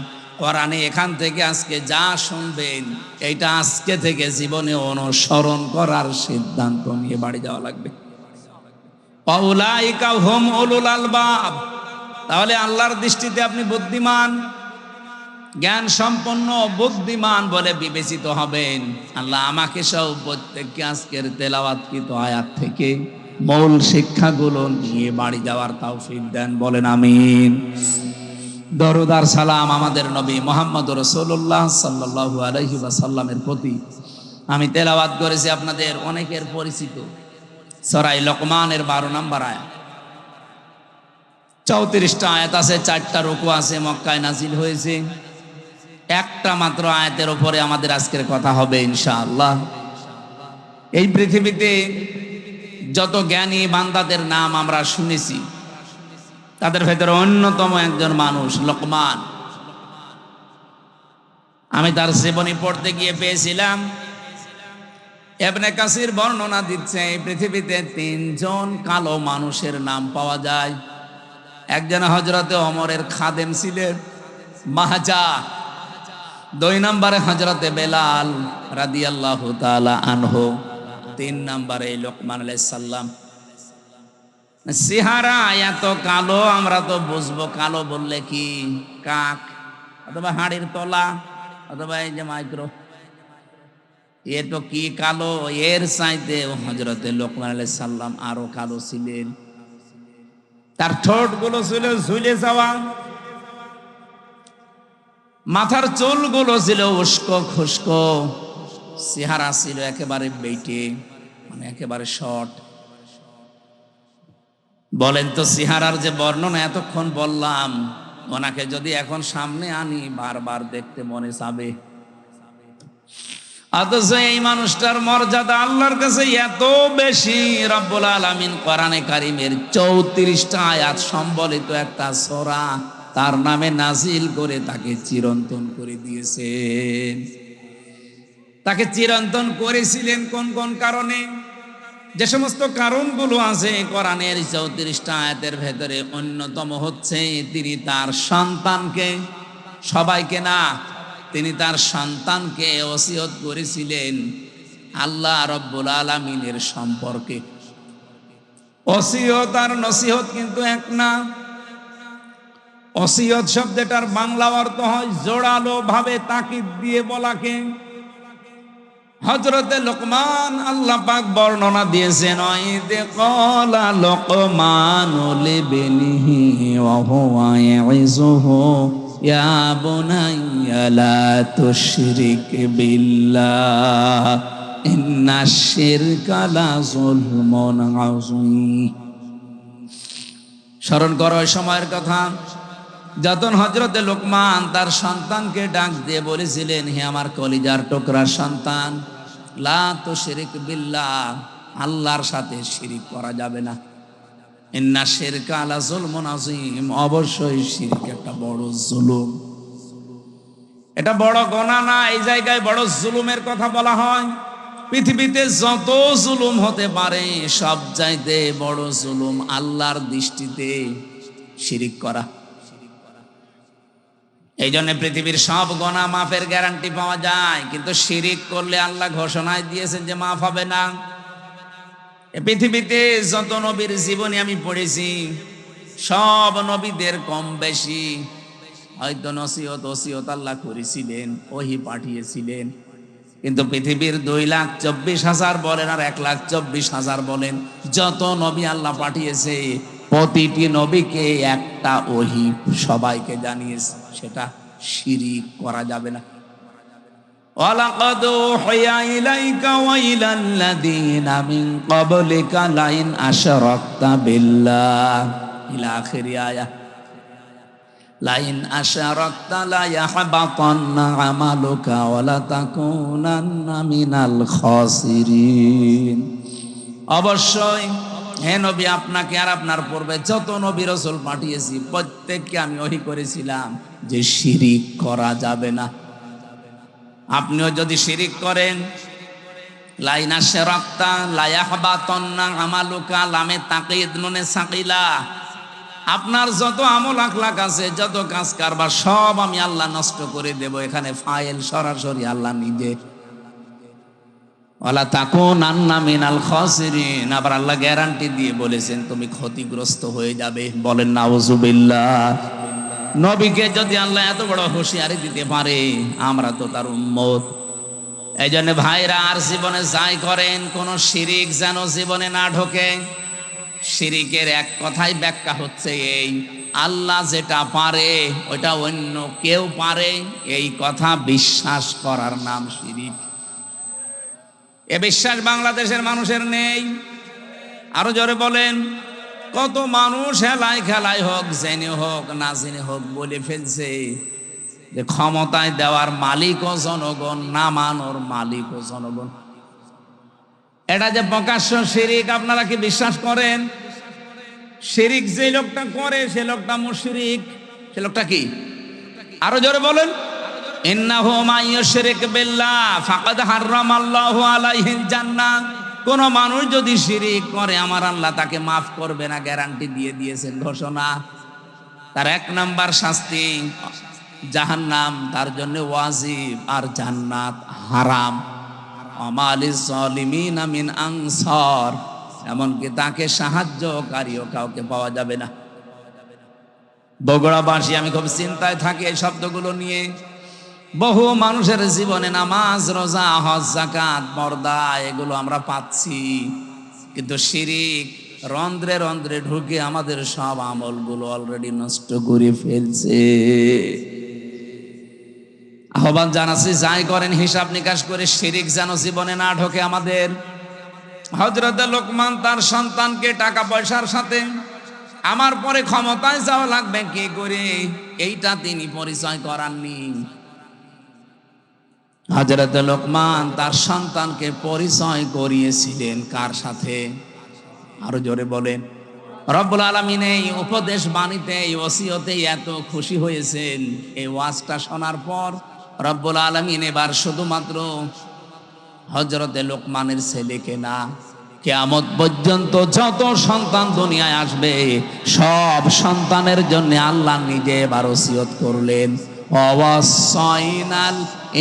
কোরআনে এখান থেকে আজকে যা শুনবেন, এইটা আজকে থেকে জীবনে অনুসরণ করার সিদ্ধান্ত নিয়ে বাড়ি যাওয়া লাগবে। উলাইকা হুম উলুল আলবাব, তাহলে আল্লাহর দৃষ্টিতে আপনি বুদ্ধিমান, জ্ঞান সম্পন্ন, বুদ্ধিমান বলে বিবেচিত হবেন। আল্লাহ আমাকে সহ প্রত্যেককে আজকের তেলাওয়াতকৃত আয়াত থেকে মূল শিক্ষাগুলো নিয়ে বাড়ি যাওয়ার তৌফিক দেন, বলেন আমিন। দরুদ আর সালাম আমাদের নবী মুহাম্মদ রাসূলুল্লাহ সাল্লাল্লাহু আলাইহি ওয়াসাল্লামের প্রতি। আমি তেলাওয়াত করেছি আপনাদের অনেকের পরিচিত সূরা লোকমানের 12 নম্বর আয়াত। 34টা আয়াত আছে, 4টা রুকু আছে, মক্কায় নাজিল হয়েছে। একটা মাত্র আয়াতের উপরে আমাদের আজকের কথা হবে ইনশাআল্লাহ। এই পৃথিবীতে যত জ্ঞানী বান্দাদের নাম আমরা শুনেছি, তাদের ভেতরে অন্যতম একজন মানুষ লোকমান। আমি তার জীবনী পড়তে গিয়ে পেয়েছিলাম, ইবনে কাসির বর্ণনা দিচ্ছে, এই পৃথিবীতে 3 জন কালো মানুষের নাম পাওয়া যায়। একজন হযরতে ওমরের খাদেম ছিলেন, মাহজা। 2 নম্বরে হযরতে বেলাল রাদিয়াল্লাহু তাআলা আনহু। 3 নম্বরে লোকমান আলাইহিস সালাম। চেহারা এত কালো, আমরা তো বুঝবো কালো বললে কি কাক অথবা হাড়ির তলা অথবা এই যে মাইক্রো, এ তো কি কালো। এর চাইতে হযরতে লোকমান আলাইহিস সালাম আরো কালো ছিলেন। তার ঠোঁট গুলো ছিল ঝুলে যাওয়া, মাথার চুলগুলো ছিল উস্কো খুস্কো, চেহারা ছিল একেবারে বেটে, মানে একেবারে শর্ট। বলেন তো, চেহারার যে বর্ণনা এতক্ষণ বললাম, ওনাকে যদি এখন সামনে আনি বারবার দেখতে মনে চাবে। অথচ এই মানুষটার মর্যাদা আল্লাহর কাছে এত বেশি, রব্বুল আলামিন কোরআনে কারিমের 34টা আয়াত সম্বলিত একটা সূরা তার নামে নাজিল করে তাকে চিরন্তন করে দিয়েছেন। তাকে চিরন্তন করেছিলেন কোন কোন কারণে? যে সমস্ত কারণগুলো আছে কোরআনের 34টা আয়াতের ভেতরে, অন্যতম হচ্ছে তিনি তার সন্তানকে, সবাইকে না, তিনি তার সন্তানকে ওসিয়ত করেছিলেন আল্লাহ রব্বুল আলামিনের সম্পর্কে। ওসিয়ত আর নসিহত কিন্তু এক না। ওসিয়ত শব্দটার বাংলা অর্থ হয় জোরালো ভাবে তাকিদ দিয়ে বলাকে। হযরতে লোকমান আল্লাহ পাক বর্ণনা দিয়েছেন, ওয়াইদে ক্বালা লোকমানু লিবনিহি ওয়া হুয়া ইয়াইযুহু ইয়া বুনাইয়া লা তুশরিক বিল্লাহ ইন্নাশ শিরকা লা যুলমুন আযীম। স্মরণ করো ওই সময়ের কথা যখন হযরতে লোকমান তার সন্তানকে ডাক দিয়ে বলেছিলেন, হে আমার কলিজার টুকরা সন্তান, লা তুশরিক বিল্লাহ, আল্লাহর সাথে শিরিক করা যাবে না। ইন্নাশ শিরকা লা যুলমুন আযীম, অবশ্যই শিরক একটা বড় জুলুম। এটা বড় গুনাহ না, এই জায়গায় বড় জুলুমের কথা বলা হয়। পৃথিবীতে যত জুলুম হতে পারে সব চাইতে বড় জুলুম আল্লাহর দৃষ্টিতে শিরিক করা। এই জন্য পৃথিবীর সব গুনাহ মাফের গ্যারান্টি পাওয়া যায়, কিন্তু শিরিক করলে আল্লাহ ঘোষণায় দিয়েছেন যে মাফ হবে না। পৃথিবীতে যত নবীর জীবনী আমি পড়েছি, সব নবীদের কম বেশি হয়তো নসিহত আল্লাহ করেছিলেন, ওহী পাঠিয়েছিলেন, কিন্তু পৃথিবীর 2,24,000 বলেন আর 1,24,000 বলেন, যত নবী আল্লাহ পাঠিয়েছে প্রতিটি নবীকে একটা ওহী সবাইকে জানিয়েছে, সেটা শিরিক করা যাবে না। ওয়ালাকাদ উহিয়া ইলাইকা ওয়া ইলাল্লাযীনা মিন ক্বাবলিকা লাইন আশরাকতা বিল্লাহ ইলা আখিরি আয়াহ। লাইন আশরাকতা লা ইয়াহবাতান্না আমালুকা ওয়া লা তাকুনান্না মিনাল খাসিরিন। অবশ্যই হে নবী, আপনাকে আর আপনার পূর্বে যত নবী রাসূল পাঠিয়েছি প্রত্যেককে আমি ওহী করেছিলাম যে শিরিক করা যাবে না। আপনিও যদি শিরিক করেন, লাইন আশরাকতা লা ইয়াহবাতান্না আমালুকা, লামে তাকিদ নুনে সাকিলা, আপনার যত আমল আখলাক আছে, যত কাজ কারবার সব আমি আল্লাহ নষ্ট করে দেব। এখানে ফাইল সরাসরি আল্লাহ নিজে। ওয়ালা তাকুনান্না মিনাল খাসিরিন, আবার আল্লাহ গ্যারান্টি দিয়ে বলেছেন তুমি ক্ষতিগ্রস্ত হয়ে যাবে। বলেন নাউজুবিল্লাহ। নবীকে যদি আল্লাহ এত বড় হুঁশিয়ারি দিতে পারে, আমরা তো তার উম্মত। এই জন্য ভাইরা, আর জীবনে যাই করেন, কোন শিরিক যেন জীবনে না ঢোকে। শিরিকের এক কথাই ব্যাখ্যা হচ্ছে এই, আল্লাহ যেটা পারে ওটা অন্য কেউ পারে, এই কথা বিশ্বাস করার নাম শিরিক। এ বিশ্বাস বাংলাদেশের মানুষের নেই। আরো জোরে বলেন। কত মানুষ হেলায় খেলায় হোক, জেনে হোক না জেনে হোক বলে ফেলছে যে ক্ষমতায় দেওয়ার মালিকও জনগণ, না মানোর মালিকও জনগণ। এটা যে প্রকাশ্য শিরিক, আপনারা কি বিশ্বাস করেন? শিরিক যে লোকটা করে সে লোকটা মুশরিক। সে লোকটা কি? আরো জোরে বলেন। ইন্নাহু মান ইউশরিক বিল্লাহ ফাকাদ হারামাল্লাহু আলাইহিল জান্নাহ। কোন মানুষ যদি শিরিক করে আমার আল্লাহ তাকে মাফ করবে না, গ্যারান্টি দিয়ে দিয়েছেন, ঘোষণা। তার 1 নাম্বার শাস্তি জাহান্নাম, তার জন্য ওয়াজিব, আর জান্নাত হারাম। আমালিজ জালিমিনা মিন আনসার, এমনকি তাকে সাহায্যকারীও কাউকে পাওয়া যাবে না। বগুড়াবাসী, আমি খুব চিন্তায় থাকি এই শব্দগুলো নিয়ে। বহু মানুষের জীবনে নামাজ, রোজা, হজ, যাকাত, পর্দা এগুলো আমরা পাচ্ছি, কিন্তু শিরিক রন্ধ্রে রন্ধ্রে ঢুকে আমাদের সব আমলগুলো অলরেডি নষ্ট করে ফেলছে। আহ্বান জানাচ্ছি, যাই করেন হিসাব নিকাশ করে, শিরিক যেন জীবনে না ঢোকে আমাদের। হযরত লোকমান তার সন্তানকে টাকা পয়সার সাথে আমার পরে ক্ষমতায় যাওয়া লাগবে কি করে, এইটা তিনি পরিচয় করাননি। হযরত লোকমান তার সন্তানকে পরিচয় করিয়েছিলেন কার সাথে? আরো জোরে বলেন। রব্বুল আলামিন এই উপদেশ বাণীতে, এই ওসিয়তে এত খুশি হয়েছেন। এই ওয়াজটা শোনার পর রব্বুল আলামিন এবার শুধুমাত্র হযরতে লোকমানের ছেলেকে না, কিয়ামত পর্যন্ত যত সন্তান দুনিয়ায় আসবে সব সন্তানের জন্য আল্লাহ নিজে এবার ওসিয়ত করলেন, ওয়াসাইনাল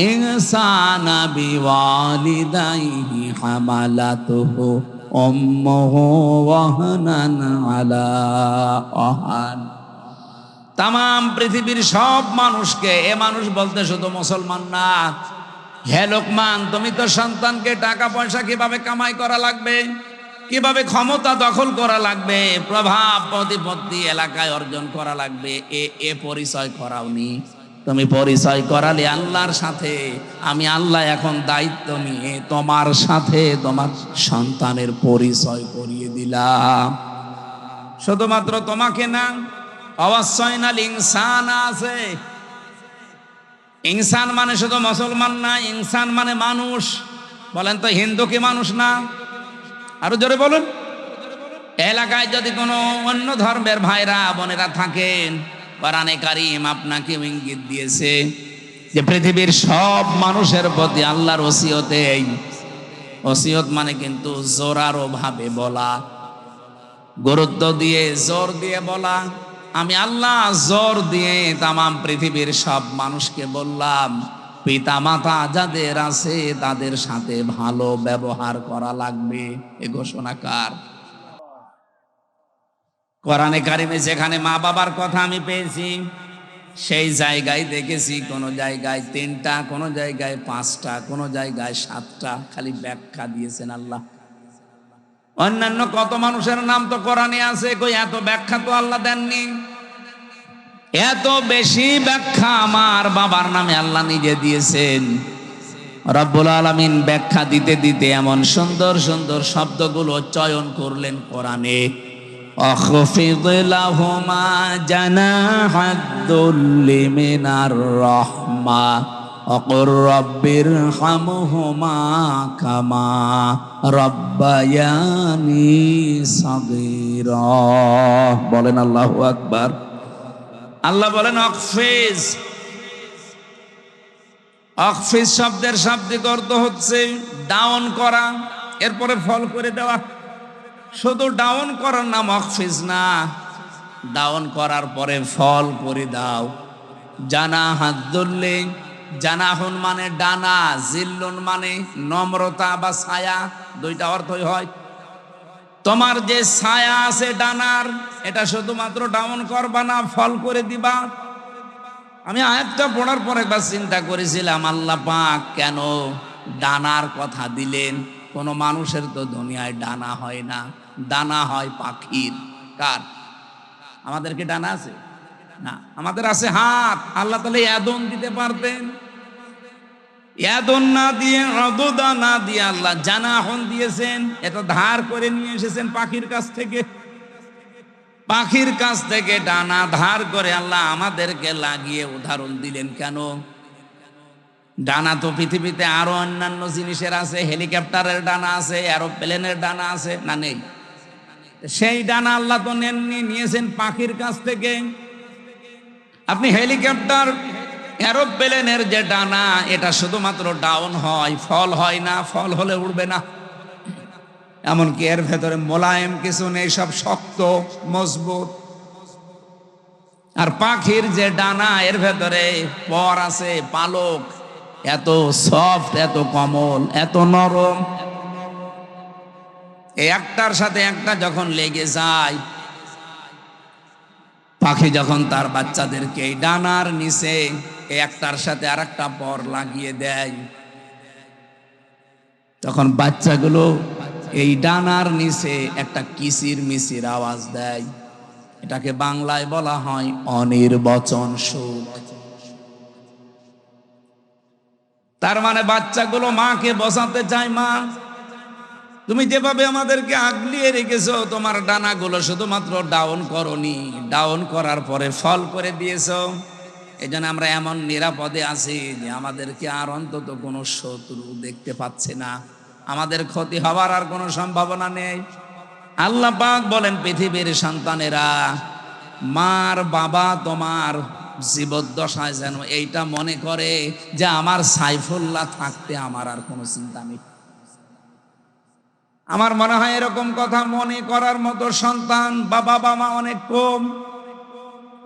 ইনসানা বিওয়ালিদাইহি হামালাতুহু উম্মুহু ওয়াহনান আলা ওয়াহান তামাম পৃথিবীর সব মানুষকে, এ মানুষ বলতে শুধু মুসলমান না, হে লোকমান, তুমি তো সন্তানকে টাকা পয়সা কিভাবে কামাই করা লাগবে, কিভাবে ক্ষমতা দখল করা লাগবে, প্রভাব প্রতিপত্তি এলাকায় অর্জন করা লাগবে, এ পরিচয় করাওনি। তুমি পরিচয় করালে আল্লাহর সাথে, আমি আল্লাহ এখন দায়িত্ব নিয়ে তোমার সাথে তোমার সন্তানের পরিচয় করিয়ে দিলাম। শুধুমাত্র তোমাকে না, অবশ্যই না, ইনসান আছে। ইনসান মানে শুধু মুসলমান না, ইনসান মানে মানুষ। বলেন তো, হিন্দু কি মানুষ না? আরো জোরে বলুন। এলাকায় যদি কোনো অন্য ধর্মের ভাইরা বোনেরা থাকেন, কোরআনে কারীম আপনাকে ইঙ্গিত দিয়েছে যে পৃথিবীর সব মানুষের প্রতি আল্লাহর ওসিয়তে, এই ওসিয়ত মানে কিন্তু জোরালো ভাবে বলা, গুরুত্ব দিয়ে জোর দিয়ে বলা। আমি আল্লাহ জোর দিয়ে তামাম পৃথিবীর সব মানুষকে বললাম, পিতা মাতা যাদের আছে তাদের সাথে ভালো ব্যবহার করা লাগবে। এ ঘোষণা কার? কোরআনে কারিমে যেখানে মা বাবার কথা আমি পেয়েছি, সেই জায়গায় দেখেছি কোন জায়গায় 3টা, কোন জায়গায় 5টা, কোন জায়গায় 7টা, খালি ব্যাখ্যা দিয়েছেন আল্লাহ। অন্যান্য কত মানুষের নাম তো কোরআনে আছে, কই এত ব্যাখ্যা তো আল্লাহ দেননি। এত বেশি ব্যাখ্যা আমার বাবার নামে আল্লাহ নিজে দিয়েছেন। রব্বুল আলামিন ব্যাখ্যা দিতে দিতে এমন সুন্দর সুন্দর শব্দগুলো চয়ন করলেন কোরআনে। أخفض لهما جناح الذل من الرحمة وقل رب ارحمهما كما ربياني صغيرا। বলেন আল্লাহু আকবার। আল্লাহ বলেন অখফিজ। অখফিজ শব্দের শাব্দিক অর্থ হচ্ছে ডাউন করা, এরপরে ফল করে দেওয়া। শুধু ডাউন করার নাম অখফিজ না, ডাউন করার পরে ফল করে দাও। জানাহাদ দুল্লে, জানাহুন মানে ডানা, জিল্লুন মানে নম্রতা বা ছায়া, দুইটা অর্থই হয়। তোমার যে ছায়া আছে ডানার, এটা শুধুমাত্র ডাউন করবা না, ফল করে দিবা। আমি আয়াতটা পড়ার পর একবার চিন্তা করেছিলাম, আল্লাহ পাক কেন ডানার কথা দিলেন? কোন মানুষের তো দুনিয়ায় ডানা হয় না, ডানা হয় পাখির। কার? আমাদের কি ডানা আছে? না, আমাদের আছে হাত। আল্লাহ তাহলে ইয়াদুন দিতে পারতেন, ইয়াদুন না দিয়ে, অদুদা না দিয়ে আল্লাহ জানাহুন দিয়েছেন। এটা ধার করে নিয়ে এসেছেন পাখির কাছ থেকে। পাখির কাছ থেকে ডানা ধার করে আল্লাহ আমাদেরকে লাগিয়ে উদাহরণ দিলেন কেন? ডানা তো পৃথিবীতে আরো অন্যান্য জিনিসের আছে, হেলিকপ্টারের ডানা আছে, এরোপ্লেনের ডানা আছে, না নেই? সেই ডানা আল্লাহ তো নেননি, নিয়েছেন পাখির কাছ থেকে। আপনি হেলিকপ্টার, এরোপ্লেনের যে ডানা, এটা শুধুমাত্র ডাউন হয়, ফল হয় না। ফল হলে উড়বে না। এমনকি এর ভেতরে মোলায়েম কিছু নেই, সব শক্ত মজবুত। আর পাখির যে ডানা, এর ভেতরে পর আছে, পালক, এত সফট, এত কোমল, এত নরম। একটার সাথে একটা যখন লেগে যায়, পাখি যখন তার বাচ্চাদেরকে এই ডানার নিচে একটার সাথে আরেকটা পর লাগিয়ে দেয়, তখন বাচ্চাগুলো এই ডানার নিচে একটা কিচির মিচির আওয়াজ দেয়। এটাকে বাংলায় বলা হয় অনির্বচন সুখ। তার মানে বাচ্চাগুলো মাকে বোঝাতে চায়, মা তুমি যেভাবে আমাদেরকে আগলিয়ে রেখেছো, তোমার ডানাগুলো শুধুমাত্র ডাউন করনি, ডাউন করার পরে ফল করে দিয়েছো। এই জন্য আমরা এমন নিরাপদে আছি যে আমাদেরকে আর অন্তত কোনো শত্রু দেখতে পাচ্ছে না, আমাদের ক্ষতি হওয়ার আর কোনো সম্ভাবনা নেই। আল্লাহ পাক বলেন, পৃথিবীর সন্তানেরা, মার বাবা তোমার জীবদ্দশায় যেন এইটা মনে করে যে আমার সাইফুল্লাহ থাকতে আমার আর কোনো চিন্তা নেই। আমার মনে হয় এরকম কথা মনে করার মতো সন্তান বাবা মা অনেক কম।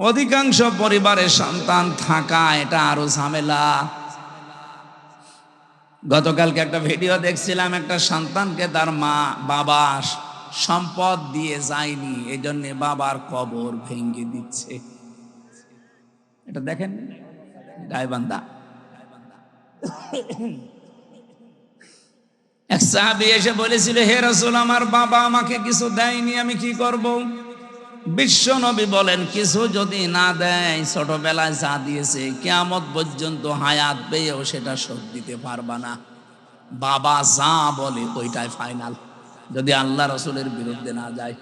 অধিকাংশ পরিবারের সন্তান থাকা এটা আরো ঝামেলা। গতকালকে একটা ভিডিও দেখছিলাম, একটা সন্তানকে তার মা বাবা সম্পদ দিয়ে যায়নি, এই জন্য বাবার কবর ভেঙে দিচ্ছে। এটা দেখেন গায়বান্ধা। এক সাহাবী এসে বলেছিল, হে রাসূল, আমার বাবা আমাকে কিছু দেয়নি, আমি কি করব? বিশ্ব নবী বলেন, কিছু যদি না দেয়, ছোটবেলায় যা দিয়েছে কিয়ামত পর্যন্ত হায়াত পেয়েও সেটা শোধ দিতে পারবা না। বাবা যা বলে ওইটাই ফাইনাল, যদি আল্লাহ রসুলের বিরুদ্ধে না যায়।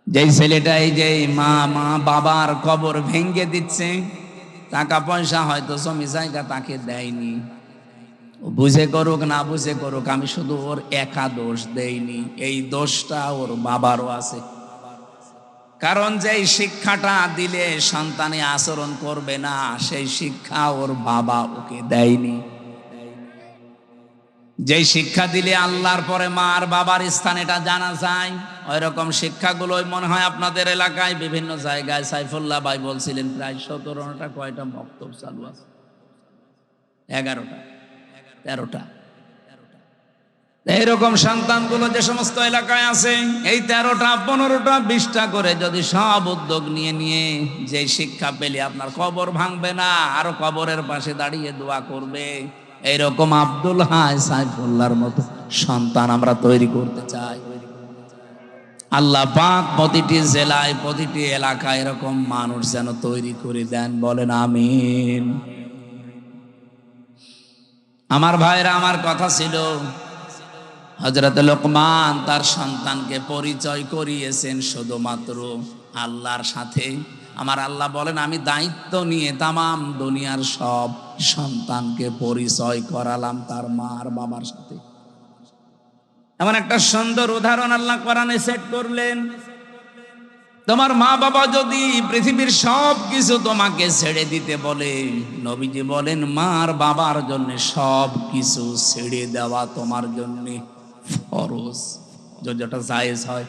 যেই ছেলেটাই যে মা বাবার কবর ভেঙে দিচ্ছে, টাকা পয়সা হয়তো জমি জায়গা তাকে দেয়নি, বুঝে করুক না বুঝে করুক, আমি শুধু ওর একা দোষ দেইনি, এই দোষটা ওর বাবারও আছে। কারণ যেই শিক্ষাটা দিলে সন্তানে আচরণ করবে না, সেই শিক্ষা ওর বাবা ওকে দেয়নি। যেই শিক্ষা দিলে আল্লাহর পরে মা আর বাবার স্থান এটা জানা যায়, ওই রকম শিক্ষাগুলোই মনে হয় আপনাদের এলাকায় বিভিন্ন জায়গায়। সাইফুল্লাহ ভাই বলছিলেন প্রায় 17টা কয়টা মক্তব চালু আছে, 11টা 13টা। এইরকম সন্তানগুলো যে সমস্ত এলাকায় আছে, এই 13টা 15টা 20টা করে যদি সব উদ্যোগ নিয়ে নিয়ে যে শিক্ষা পেলে আপনার কবর ভাঙবে না, আরো কবরের পাশে দাঁড়িয়ে দোয়া করবে, এইরকম আব্দুল হাই সাইফুল্লাহর মতো সন্তান আমরা তৈরি করতে চাই। আল্লাহ পাক প্রতিটি জেলায় প্রতিটি এলাকায় এরকম মানুষ যেন তৈরি করে দেন, বলেন আমিন। আমার ভাইরা, আমার কথা ছিল, হযরত লোকমান তার সন্তানকে পরিচয় করিয়েছেন শুধুমাত্র আল্লাহর সাথে। আমার আল্লাহ বলেন, আমি দায়িত্ব নিয়ে তামাম দুনিয়ার সব সন্তানকে পরিচয় করালাম তার মা আর বাবার সাথে। এমন একটা সুন্দর উদাহরণ আল্লাহ কোরআনে সেট করলেন। তোমার মা বাবা যদি পৃথিবীর সব কিছু তোমাকে ছেড়ে দিতে বলে, নবীজি বলেন মা আর বাবার জন্য সব কিছু ছেড়ে দেওয়া তোমার জন্য ফরজ, যদি ওটা জায়েজ হয়।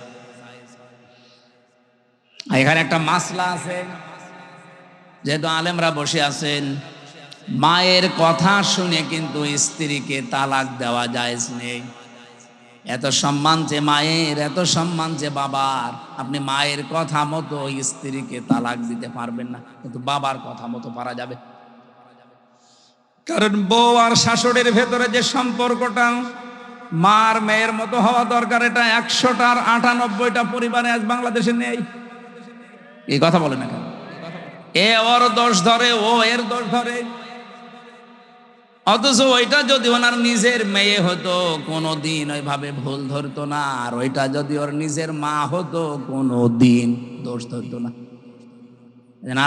এখানে একটা মাসলা আছে, যেহেতু আলেমরা বসে আছেন, মায়ের কথা শুনে কিন্তু স্ত্রীকে তালাক দেওয়া জায়েজ নেই। এত সম্মান যে মায়ের, এত সম্মান যে বাবার, আপনি মায়ের কথা মতো স্ত্রীকে তালাক দিতে পারবেন না, কিন্তু বাবার কথা মতো পারা যাবে। কারণ বউ আর শাশুড়ির ভেতরে যে সম্পর্কটা মার মেয়ের মতো হওয়া দরকার, এটা 100টার 98টা পরিবারে আজ বাংলাদেশে নেই। এই কথা বলে না কেন? এ ওর দোষ ধরে, ও এর দোষ ধরে। অথচ ওইটা যদি ওনার নিজের মেয়ে হতো, কোনোদিন ওইভাবে ভুল ধরতো না। আর ওইটা যদি ওর নিজের মা হতো, কোনোদিন দোষ ধরতো না।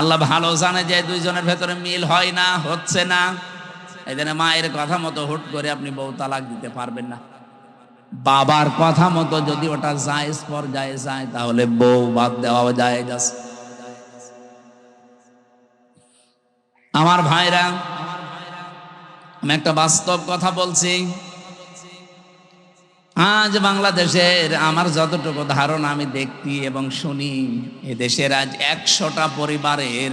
আল্লাহ ভালো জানে যে দুইজনের ভেতরে মিল হয় না, হচ্ছে না। এই জন্য মায়ের কথা মতো হুট করে আপনি বউ তালাক দিতে পারবেন না। বাবার কথা মতো যদি ওটা জায়েজ পর্যায়ে যায়, তাহলে বউ বাদ দেওয়া জায়েজ আছে। আমার ভাইরা, আমি একটা বাস্তব কথা বলছি। আজ বাংলাদেশের আমার যতটুকু ধারণা আমি দেখি এবং শুনি, এদেশের আজ 100টা পরিবারের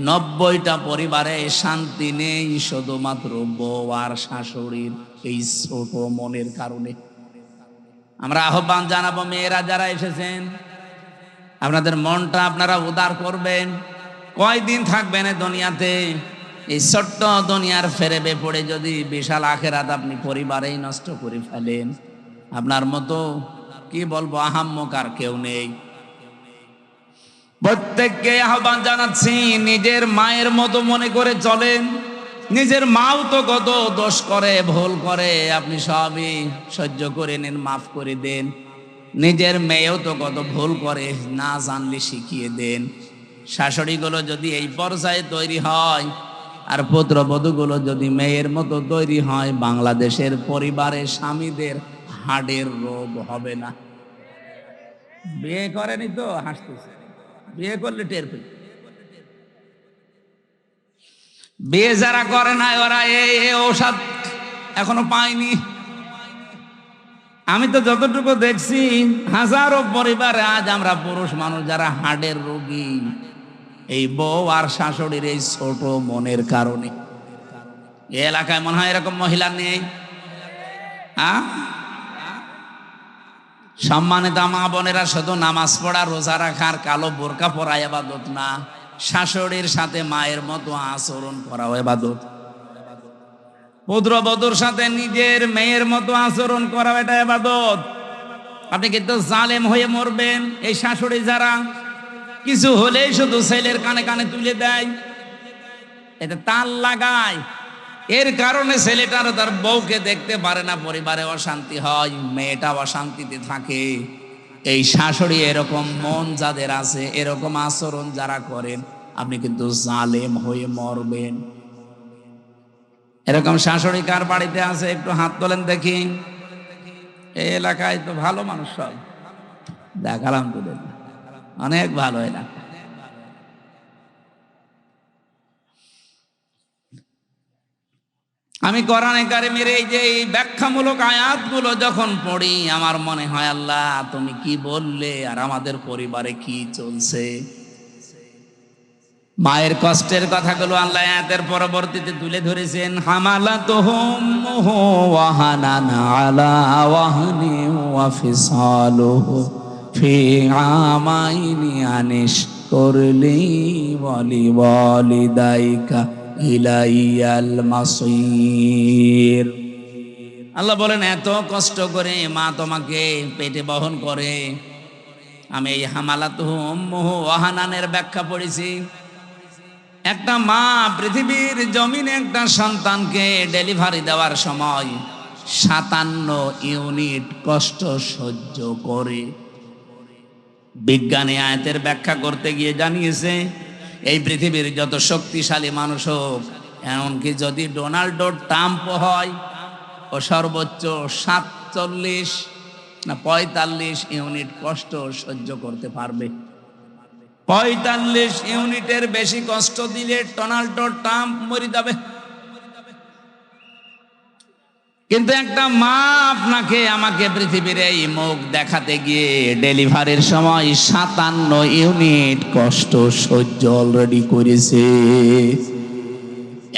90টা পরিবারে শান্তি নেই, শুধুমাত্র বউ আর শাশুড়ির এই ছোট মনের কারণে। আমরা আহ্বান জানাবো, মেয়েরা যারা এসেছেন, আপনাদের মনটা আপনারা উদার করবেন। কয়দিন থাকবেন এই দুনিয়াতে? এই ছোট্ট দুনিয়ার ফেরেবে পড়ে যদি বিশাল আখেরাত আপনি পরিবারেই নষ্ট করে ফেলেন, আপনার মতো কি বলবো আহাম্মক আর কেউ নেই। প্রত্যেককে আহ্বান জানাচ্ছি, নিজের মায়ের মতো মনে করে চলেন। নিজের মাও তো কত দোষ করে, ভুল করে, আপনি সবই সহ্য করে নেন, মাফ করে দেন। নিজের মেয়েও তো কত ভুল করে, না জানলে শিখিয়ে দেন। শাশুড়িগুলো যদি এই পর্যায়ে তৈরি হয়, আর পুত্রবধূগুলো যদি মেয়ের মতো তৈরি হয়, বাংলাদেশের পরিবারে স্বামীদের হাড়ের রোগ হবে না। বিয়ে করেনি তো হাসতেছে, বিয়ে করলে টের পেল। বিয়ে যারা করে নাই, ওরা এই ঔষধ এখনো পায়নি। আমি তো যতটুকু দেখছি, হাজারো পরিবারে আজ আমরা পুরুষ মানুষ যারা হাড়ের রোগী, এই বউ আর শাশুড়ির এই ছোট মনের কারণে। এই এলাকায় মনে হয় এরকম মহিলা নেই। সম্মানিত মা বোনেরা, শুধু নামাজ পড়া, রোজা রাখার, কালো বোরকা পরা ইবাদত না, শাশুড়ির সাথে মায়ের মতো আচরণ করাও ইবাদত, পুত্রবধূর সাথে নিজের মেয়ের মতো আচরণ করাও এটা ইবাদত। আপনি কিন্তু জালেম হয়ে মরবেন। এই শাশুড়ি যারা কিছু হলেই শুধু ছেলের কানে কানে তুলে দেয়, এতে তাল লাগায়, এর কারণে ছেলেটার তার বউকে দেখতে পারে না, পরিবারে অশান্তি হয়, মেয়েটা অশান্তিতে থাকে। এই শাশুড়ি এরকম মন যাদের আছে, এরকম আচরণ যারা করেন, আপনি কিন্তু জালেম হয়ে মরবেন। এরকম শাশুড়ি কার বাড়িতে আছে একটু হাত তোলেন দেখি। এই এলাকায় তো ভালো মানুষ সব, দেখালাম তো, অনেক ভালো এলাকা। আমি কোরআনে কারিমের এই যে ব্যাখ্যামূলক আয়াতগুলো যখন পড়ি, আমার মনে হয় আল্লাহ তুমি কি বললে আর আমাদের পরিবারে কি চলছে। মায়ের কষ্টের কথাগুলো আল্লাহ আয়াতের পরবর্তীতে তুলে ধরেছেন। হামালাতুহুম ওয়াহানান আলা ওয়াহনি ওয়া ফিসালুহু ফি আমাইনি আনিশকুরলি ওয়া লিওয়ালিদাইকা ইলাইয়াল মাসির। আল্লাহ বলেন এত কষ্ট করে মা তোমাকে পেটে বহন করে। আমি এই হামালাতুহুম ওয়াহানানের ব্যাখ্যা পড়েছি। একটা মা পৃথিবীর জমিনে একটা সন্তানকে ডেলিভারি দেওয়ার সময় 57 ইউনিট কষ্ট সহ্য করে। বিজ্ঞানী আয়াতের ব্যাখ্যা করতে গিয়ে জানিয়েছে, এই পৃথিবীর যত শক্তিশালী মানুষ হোক, এমনকি যদি ডোনাল্ড ট্রাম্প হয়, ও সর্বোচ্চ 47 না 45 ইউনিট কষ্ট সহ্য করতে পারবে। 45 ইউনিটের বেশি কষ্ট দিলে ডোনাল্ড ট্রাম্প মরে যাবে। কিন্তু একটা মা আপনাকে আমাকে পৃথিবীর এই মুখ দেখাতে গিয়ে ডেলিভারির সময় 57 ইউনিট কষ্ট সহ্য অলরেডি করেছে।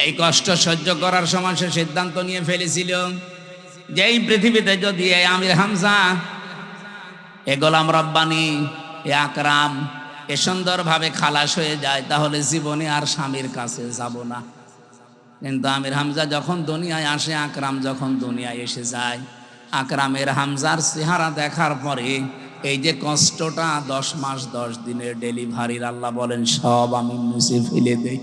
এই কষ্ট সহ্য করার সময় সে সিদ্ধান্ত নিয়ে ফেলেছিল যে এই পৃথিবীতে যদি এই আমির হামজা, এ গোলাম রব্বানি, এ আকরাম এ সুন্দরভাবে খালাস হয়ে যায়, তাহলে জীবনে আর স্বামীর কাছে যাব না। কিন্তু আমির হামজা যখন দুনিয়ায় আসে, আকরাম যখন দুনিয়ায় এসে যায়, আকরামের হামজার চেহারা দেখার পরে এই যে কষ্টটা 10 মাস 10 দিনের ডেলিভারির, আল্লাহ বলেন সব আমি মুছে ফেলে দেই।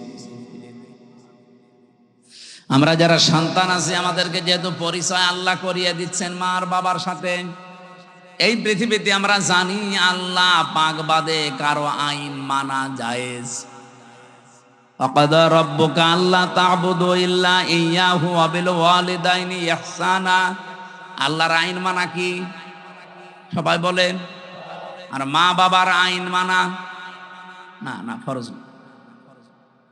আমরা যারা সন্তান আছি, আমাদেরকে যেহেতু পরিচয় আল্লাহ করিয়ে দিচ্ছেন মা আর বাবার সাথে, এই পৃথিবীতে আমরা জানি আল্লাহ পাক বাদে কারো আইন মানা জায়েজ। ওয়াকাদা রাব্বুকা আল্লা তা'বুদু ইল্লা ইয়্যাহু ওয়া বিল ওয়ালিদাইনি ইহসানা। আল্লাহর আইন মানা কি সবাই বলেন? আর মা বাবার আইন মানা না ফরজ না।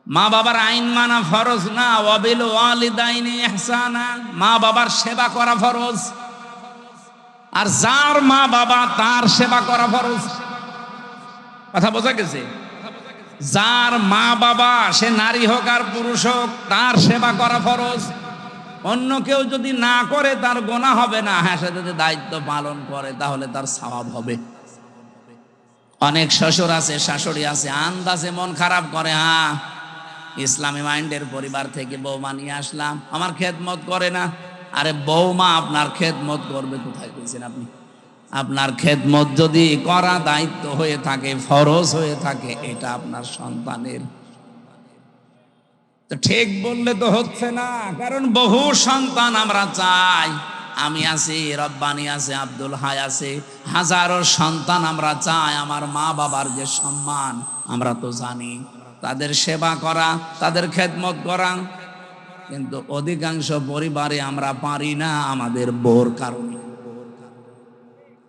মা বাবার আইন মানা ফরজ না। ওয়া বিল ওয়ালিদাইনি ইহসানা, মা বাবার সেবা করা ফরজ। আর যার মা বাবা তার সেবা করা ফরজ। কথা বোঝা গেছে? যার মা বাবা, সে নারী হোক আর পুরুষ হোক, তার সেবা করা ফরজ। অন্য কেউ যদি না করে তার গুনাহ হবে না, হ্যাঁ সে যদি দায়িত্ব পালন করে তাহলে তার সওয়াব হবে। অনেক শ্বশুর আছে, শাশুড়ি আছে, আন্দাজে মন খারাপ করে, হ্যাঁ ইসলামী মাইন্ডের পরিবার থেকে বৌমা নিয়ে আসলাম, আমার খেদমত করে না। আরে বৌমা আপনার খেদমত করবে কোথায় পেয়েছেন আপনি? আপনার খেদমত যদি করা দায়িত্ব হয়ে থাকে, ফরজ হয়ে থাকে, এটা আপনার সন্তানের। তো ঠিক বললে তো হচ্ছে না, কারণ বহু সন্তান আমরা চাই। আমি আছি, রব্বানি আছে, আব্দুল হাই আছে, হাজারো সন্তান আমরা চাই আমার মা বাবার যে সম্মান, আমরা তো জানি তাদের সেবা করা, তাদের খেদমত করা। কিন্তু অধিকাংশ পরিবারে আমরা পারি না আমাদের বোর কারণে।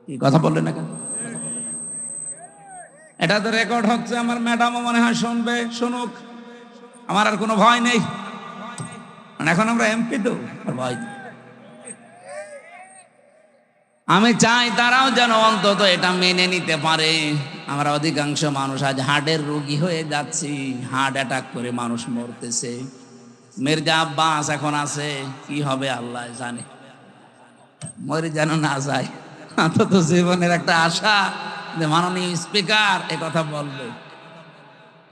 কি কথা বললেন না কেন? এটা তো রেকর্ড হচ্ছে, আমার ম্যাডামও মনে হয় শুনবে, শুনুক, আমার আর কোনো ভয় নেই। এখন আমরা এমপি তো ভয়। আমি চাই তারাও যেন অন্তত এটা মেনে নিতে পারে। আমরা অধিকাংশ মানুষ আজ হার্টের রোগী হয়ে যাচ্ছি, হার্ট অ্যাটাক করে মানুষ মরতেছে। মির্জা আব্বাস এখন আছে, কি হবে আল্লাহ জানে, মরে যেন না যায়। অন্তত জীবনের একটা আশা যে মাননীয় স্পিকার এ কথা বলবে।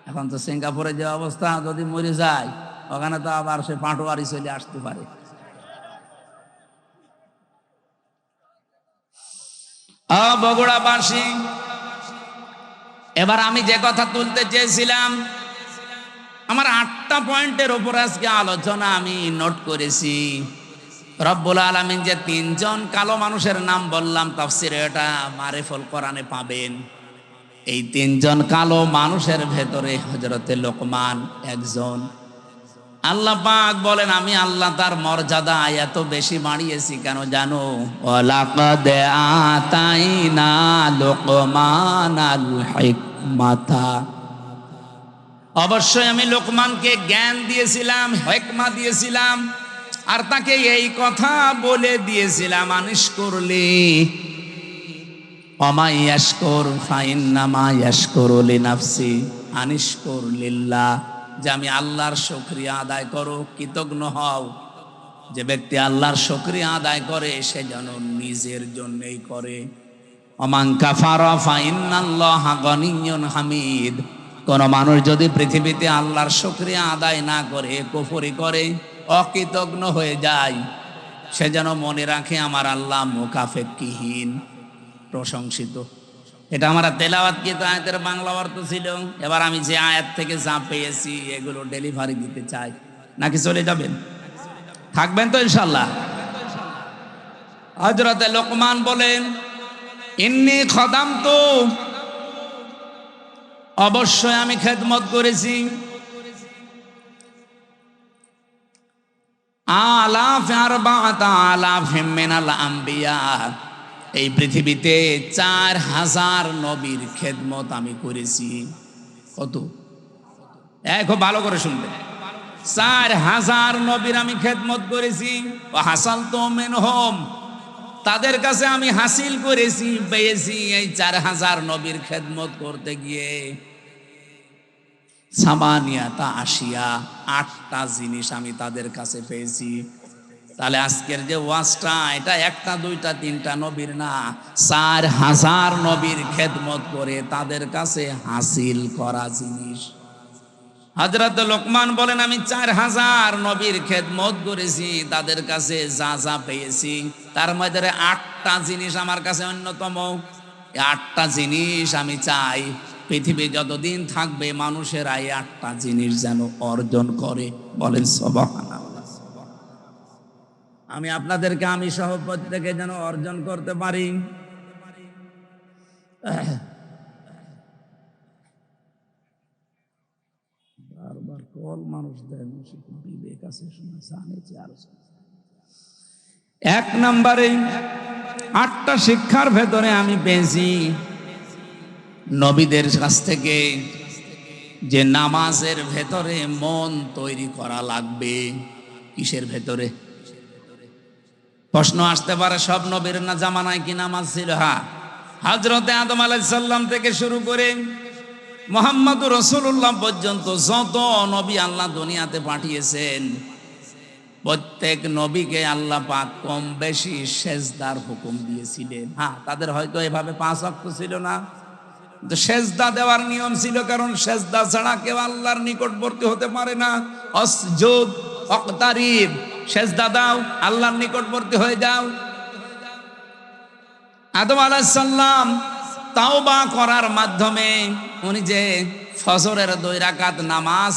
এখন তো সিঙ্গাপুরে যে অবস্থা, যদি মরে যায় ওখানে তো আবার সে পাটোয়ারি চলে আসতে পারে। বগুড়াবাসী, এবার আমি যে কথা তুলতে চেয়েছিলাম, আমার 8টা পয়েন্টের উপর আজকে আলোচনা আমি নোট করেছি। রব্বুল আলামিন যে 3জন কালো মানুষের নাম বললাম তাফসিরে, এটা মারিফুল কোরআনে পাবেন। এই 3জন কালো মানুষের ভেতরে হযরতে লোকমান একজন। আল্লাহ পাক বলেন, আমি আল্লাহ তার মর্যাদা এত বেশি বাড়িয়েছি কেন জানো? ওয়ালাকাদ আতাইনা লোকমানাল হিকমাতা, অবশ্যই আমি লোকমানকে জ্ঞান দিয়েছিলাম, হিকমা দিয়েছিলাম, আর তাকে এই কথা বলে দিয়েছিলাম, আনিশ করলি ওমা ইয়াশকুর ফাইন্নামা ইয়াশকুরু লিনাফসি, আনিশ করলিল্লাহ, যে আমি আল্লাহর শুকরিয়া আদায় করো, কৃতজ্ঞ হও। যে ব্যক্তি আল্লাহর শুকরিয়া আদায় করে সে যেন নিজের জন্যই করে। ওমান কাফারা ফাইন্নাল্লাহা গনিয়্যুন হামিদ, কোন মানুষ যদি পৃথিবীতে আল্লাহর শুকরিয়া আদায় না করে, কুফরি করে, অকৃতজ্ঞ হয়ে যায়, সে যেন মনে রাখে আমার আল্লাহ মুকাফেক্ষিহীন, প্রশংসিত। এটা আমরা তেলাওয়াত কি তো আয়াতের বাংলা অর্থ ছিল। এবার আমি যে আয়াত থেকে যা পেয়েছি এগুলো ডেলিভারি দিতে চাই, নাকি চলে যাবেন? থাকবেন তো ইনশাল্লাহ? হযরতে লোকমান বলেন, ইন্নী খাদামতু, অবশ্যই আমি খেদমত করেছি, আলাফ আরবাআতা আলাফিম মিনাল আম্বিয়া, এই পৃথিবীতে 4000 নবীর খেদমত আমি করেছি। কত? খুব ভালো করে শুনবেন, 4000 নবীর আমি খেদমত করেছি। হাসালতু মিনহুম, তাদের কাছে আমি হাসিল করেছি, পেয়েছি এই 4000 নবীর খেদমত করতে গিয়ে সামানিয়াতা আশিয়া, 8টা জিনিস আমি তাদের কাছে পেয়েছি। তাহলে আজকের যে ওয়াজটা, এটা 1টা 2টা 3টা নবীর না, 4000 নবীর খেদমত করে তাদের কাছে হাসিল করা জিনিস। হযরত লোকমান বলেন, আমি 4000 নবীর খেদমত করেছি, তাদের কাছে যা যা পেয়েছি তার মধ্যে 8টা জিনিস আমার কাছে অন্যতম। এই 8টা জিনিস আমি চাই পৃথিবী যতদিন থাকবে মানুষেরা এই 8টা জিনিস যেন অর্জন করে। বলেন সুবহানাল্লাহ। আমি আপনাদেরকে, আমি সহ প্রত্যেকে যেন অর্জন করতে পারি। বারবার কল মানুষ দেন, বিবেক আছে, শুনে জানেছে। আর 1 নম্বরে 8টা শিক্ষার ভেতরে আমি পেয়েছি নবীদের কাছ থেকে যে নামাজের ভেতরে মন তৈরি করা লাগবে। কিসের ভেতরে? প্রশ্ন আসতে পারে, সব নবীর না জামানায় কি নামাজ ছিল? হ্যাঁ, হযরতে আদম আলাইহিস সালাম থেকে শুরু করে মুহাম্মদুর রাসূলুল্লাহ পর্যন্ত যত নবী আল্লাহ দুনিয়াতে পাঠিয়েছেন, প্রত্যেক নবীকে আল্লাহ পাক কম বেশি সেজদার হুকুম দিয়েছিলেন। হ্যাঁ, তাদের হয়তো এভাবে 5 ওয়াক্ত ছিল না, কিন্তু সেজদা দেওয়ার নিয়ম ছিল, কারণ সেজদা ছাড়া কেউ আল্লাহর নিকটবর্তী হতে পারে না। আসজুদ ওয়াক্তারিব, সেজদা দাও, আল্লাহর নিকটবর্তী হয়ে যাও। আদম আলাইহিস সালাম তাওবা করার মাধ্যমে উনি যে ফজরের 2 রাকাত নামাজ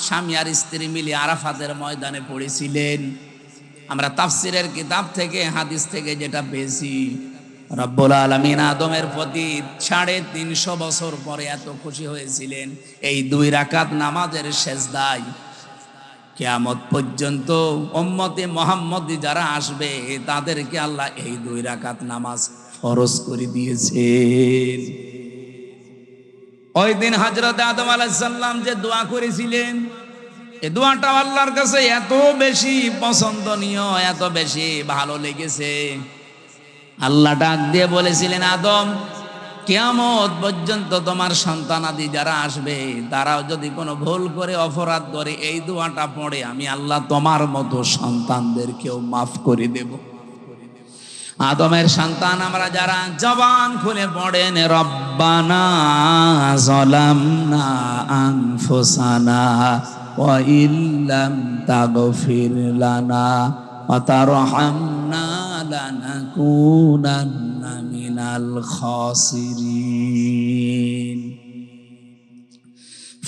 স্বামী আর স্ত্রী মিলে আরাফাতের ময়দানে পড়েছিলেন, আমরা তাফসিরের কিতাব থেকে, হাদিস থেকে যেটা পেয়েছি, রব্বুল আলামিন আদমের প্রতি 350 বছর পরে এত খুশি হয়েছিলেন এই 2 রাকাত নামাজের সেজদায়। কিয়ামত পর্যন্ত উম্মতে মুহাম্মদী যারা আসবে তাদেরকে আল্লাহ এই 2 রাকাত নামাজ ফরজ করে দিয়েছেন। ওই দিন হযরত আদম আলাইহিস সালাম যে দোয়া করেছিলেন, এই দোয়াটা আল্লাহর কাছে এত বেশি পছন্দনীয়, এত বেশি ভালো লেগেছে, আল্লাহ ডাক দিয়ে বলেছিলেন, আদম, কিয়ামত পর্যন্ত তোমার সন্তানাদি যারা আসবে তারাও যদি কোনো ভুল করে, অপরাধ করে, এই দোয়াটা পড়ে আমি আল্লাহ তোমার মতো সন্তানদেরকেও মাফ করে দেব। আদমের সন্তান আমরা যারা জবান খুলে পড়েন রব্বানা যালামনা আনফুসানা ওয়া ইল্লাম তাগফির লানা ওয়া তারহামনা লানাকুনান্না মিনাল খাসিরিন।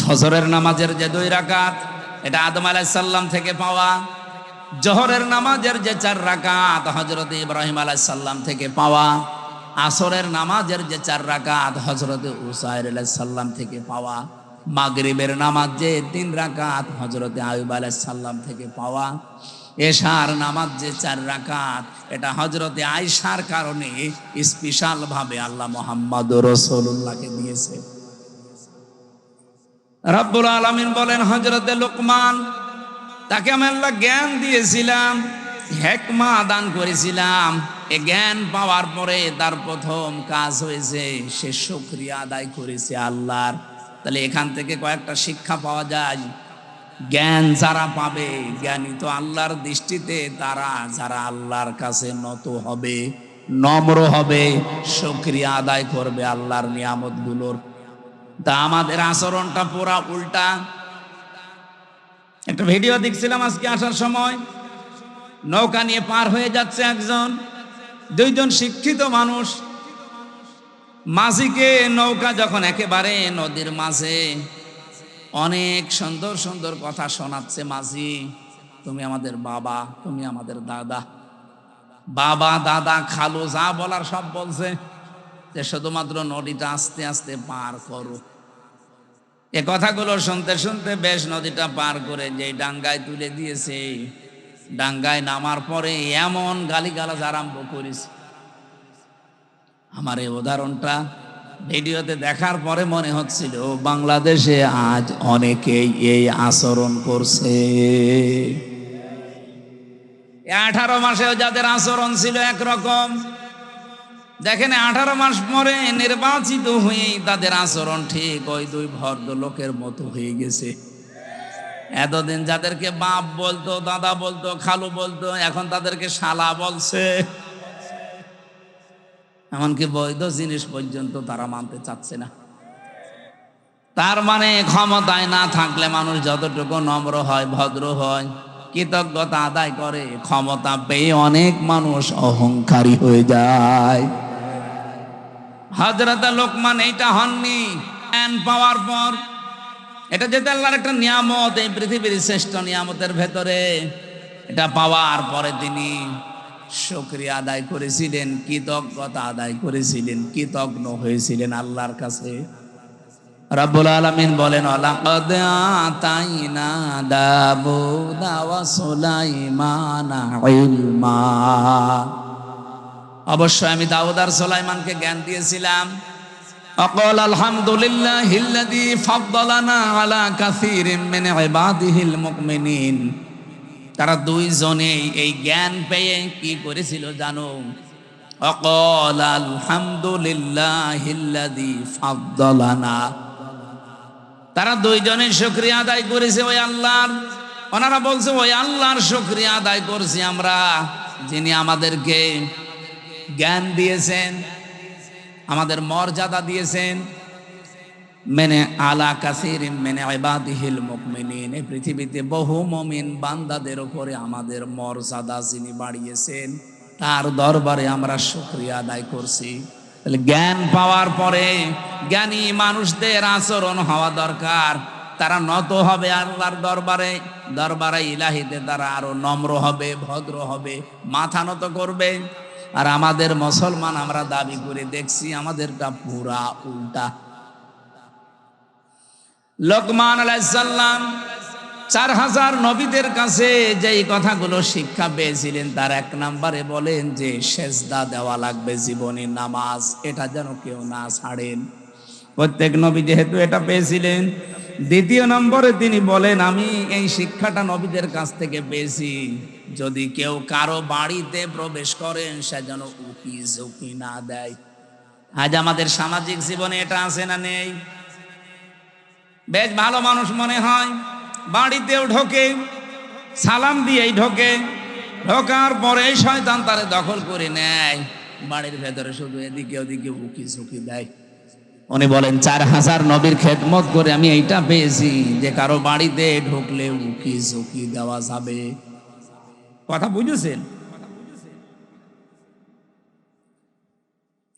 ফজরের নামাজের যে 2 রাকাত এটা আদম আলাইহিস সালাম থেকে পাওয়া, জোহরের নামাজের যে 4 রাকাত হযরত ইব্রাহিম আলাইহিস সালাম থেকে পাওয়া, আসরের নামাজের যে 4 রাকাত হযরত উসাইর আলাইহিস সালাম থেকে পাওয়া, মাগরিবের নামাজ যে 3 রাকাত হযরত আইয়ুব আলাইহিস সালাম থেকে পাওয়া, এশার নামাজ যে 4 রাকাত এটা হযরত আয়েশার কারণে স্পেশাল ভাবে আল্লাহ মুহাম্মদুর রাসূলুল্লাহকে দিয়েছে। রব্বুল আলামিন বলেন হযরত লোকমান, তাকে আমি আল্লাহ জ্ঞান দিয়েছিলাম, হিকমা দান করেছিলাম। এই জ্ঞান পাওয়ার পরে তার প্রথম কাজ হয়েছে সে শুকরিয়া আদায় করেছে আল্লাহর। তাহলে এখান থেকে কয়েকটা শিক্ষা পাওয়া যায়। জ্ঞান যারা পাবে, জ্ঞানী তো আল্লাহর দৃষ্টিতে তারা যারা আল্লাহর কাছে নত হবে, নম্র হবে, শুকরিয়া আদায় করবে আল্লাহর নিয়ামতগুলোর। তা আমাদের আচরণটা পুরা উল্টা। একটা ভিডিও দেখছিলাম আজকে আসার সময়, নৌকা নিয়ে পার হয়ে যাচ্ছে একজন, 2 জন শিক্ষিত মানুষ। মাঝিকে নৌকা যখন একেবারে নদীর মাঝে, অনেক সুন্দর সুন্দর কথা শোনাচ্ছে মাঝি, তুমি আমাদের বাবা, তুমি আমাদের দাদা, বাবা দাদা খালু যা বলার সব বলছে, যে শুধুমাত্র নদীটা আস্তে আস্তে পার করো। এ কথাগুলো শুনতে শুনতে বেশ নদীটা পার করে যে ডাঙ্গায় তুলে দিয়েছে, ডাঙ্গায় নামার পরে এমন গালিগালাজ আরম্ভ করেছে। আমার এই উদাহরণটা ভিডিওতে দেখার পরে মনে হচ্ছিল বাংলাদেশে আজ অনেকেই এই আচরণ করছে। 18 মাসেও যাদের আচরণ ছিল একরকম, দেখেন 18 মাস পরে নির্বাচিত হয়ে তাদের আচরণ ঠিক ওই 2 ভদ্রলোকের মতো হয়ে গেছে। এতদিন যাদেরকে বাপ বলতো, দাদা বলতো, খালু বলতো, এখন তাদেরকে শালা বলছে। এমনকি বৈধ জিনিস পর্যন্ত তারা মানতে চাচ্ছে না। তার মানে ক্ষমতায় না থাকলে মানুষ যতটুকু নম্র হয়, ভদ্র হয়, কৃতজ্ঞতা আদায় করে, ক্ষমতা পেয়ে অনেক মানুষ অহংকারী হয়ে যায়। হযরত লোকমান এইটা হননি। জ্ঞান পাওয়ার পর, এটা যেটা আল্লাহর একটা নিয়ামত, এই পৃথিবীর শ্রেষ্ঠ নিয়ামতের ভেতরে, এটা পাওয়ার পরে তিনি শুকরিয়া আদায় করেছিলেন, কৃতজ্ঞতা আদায় করেছিলেন, কৃতজ্ঞ হয়েছিলেন আল্লাহর কাছে। রব্বুল আলামিন বলেন লাকাদ আতাইনা দাউদা ওয়া সুলাইমানা ইলমা, অবশ্যই আমি দাউদ আর সুলাইমানকে জ্ঞান দিয়েছিলাম। আকাল আলহামদুলিল্লাহিল্লাযী ফাদ্দালানা আলা কাসীরিম মিন ইবাদিহিল মুমিনিন। তারা 2 জনেই এই জ্ঞান পেয়ে কি করেছিল জানো? আকাল আলহামদুলিল্লাহিল্লাযী ফাদ্দালানা। তারা 2 জনের শুকরিয়া আদায় করেছে ওই আল্লাহর। ওনারা বলছে ওই আল্লাহর শুকরিয়া আদায় করছি আমরা, যিনি আমাদেরকে জ্ঞান দিয়েছেন, আমাদের মর্যাদা দিয়েছেন। মেনে আলা কাসীরিম মিন ইবাদিহিল মুমিনিন, এই পৃথিবীতে বহু মুমিন বান্দাদের উপরে আমাদের মর্যাদা যিনি বাড়িয়েছেন, তার দরবারে আমরা শুকরিয়া আদায় করছি। তাহলে জ্ঞান পাওয়ার পরে জ্ঞানী মানুষদের আচরণ হওয়া দরকার। তারা নত হবে আল্লাহর দরবারে, দরবারে ইলাহিতে তারা আরো নম্র হবে, ভদ্র হবে, মাথা নত করবে। আর আমাদের মুসলমান আমরা দাবি করে দেখছি আমাদেরটা পুরা উল্টা। লোকমান আলাইহিস সালাম 4000 নবীদের কাছে যেই কথাগুলো শিক্ষা পেয়েছিলেন, তার 1 নম্বরে বলেন যে সেজদা দেওয়া লাগবে, জীবনী নামাজ, এটা যেন কেউ না ছাড়েন। প্রত্যেক নবী যেহেতু এটা পেয়েছিলেন। 2 নম্বরে তিনি বলেন আমি এই শিক্ষাটা নবীদের কাছ থেকে পেয়েছি, যদি কেউ কারো বাড়িতে প্রবেশ করেন সে যেন উকি ঝুঁকি না দেয়। আজ আমাদের সামাজিক জীবনে এটা আছে না নেই? বেশ ভালো মানুষ মনে হয়, বাড়িতেও ঢোকে, সালাম দিয়েই ঢোকে, ঢোকার পরে শয়তান তারে দখল করে নেয়, বাড়ির ভেতরে শুধু এদিকে ওদিকে উকি ঝুঁকি দেয়। উনি বলেন 4000 নবীর খেদমত করে আমি এইটা পেয়েছি যে কারো বাড়িতে ঢুকলে উকি ঝুঁকি দেওয়া যাবে। কথা বুঝেছেন?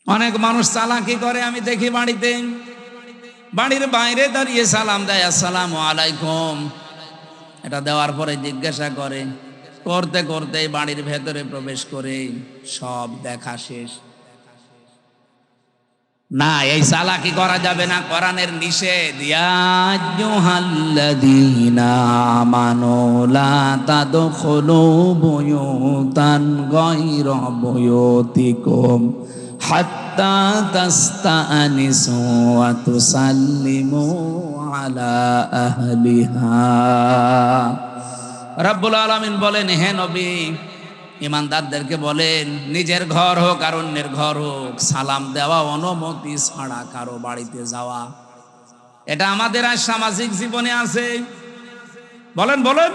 অনেক মানুষ চালাকি করে আমি দেখি বাড়িতে, বাড়ির বাইরে দাঁড়িয়ে সালাম দেয় আসসালামু আলাইকুম, এটা দেওয়ার পরে জিজ্ঞাসা করে, করতে করতে বাড়ির ভেতরে প্রবেশ করে সব দেখা শেষ। না, এই চালাকি করা যাবে না, কোরআনের নিষেধ। ইয়া আইয়ুহাল্লাযীনা আমানু লা তাদখুলু বুয়ুতান গায়রা বুয়ুতিকুম হাত্তা তাস্তানিসু ওয়া তুসাল্লিমু আলা আহলিহা। রব্বুল আলামিন বলেন, হে নবী, ইমানদারদেরকে বলেন নিজের ঘর হোক আর অন্যের ঘর হোক, সালাম দেওয়া অনুমতি ছাড়া কারো বাড়িতে যাওয়া, এটা আমাদের আজ সামাজিক জীবনে আছে। বলেন বলেন,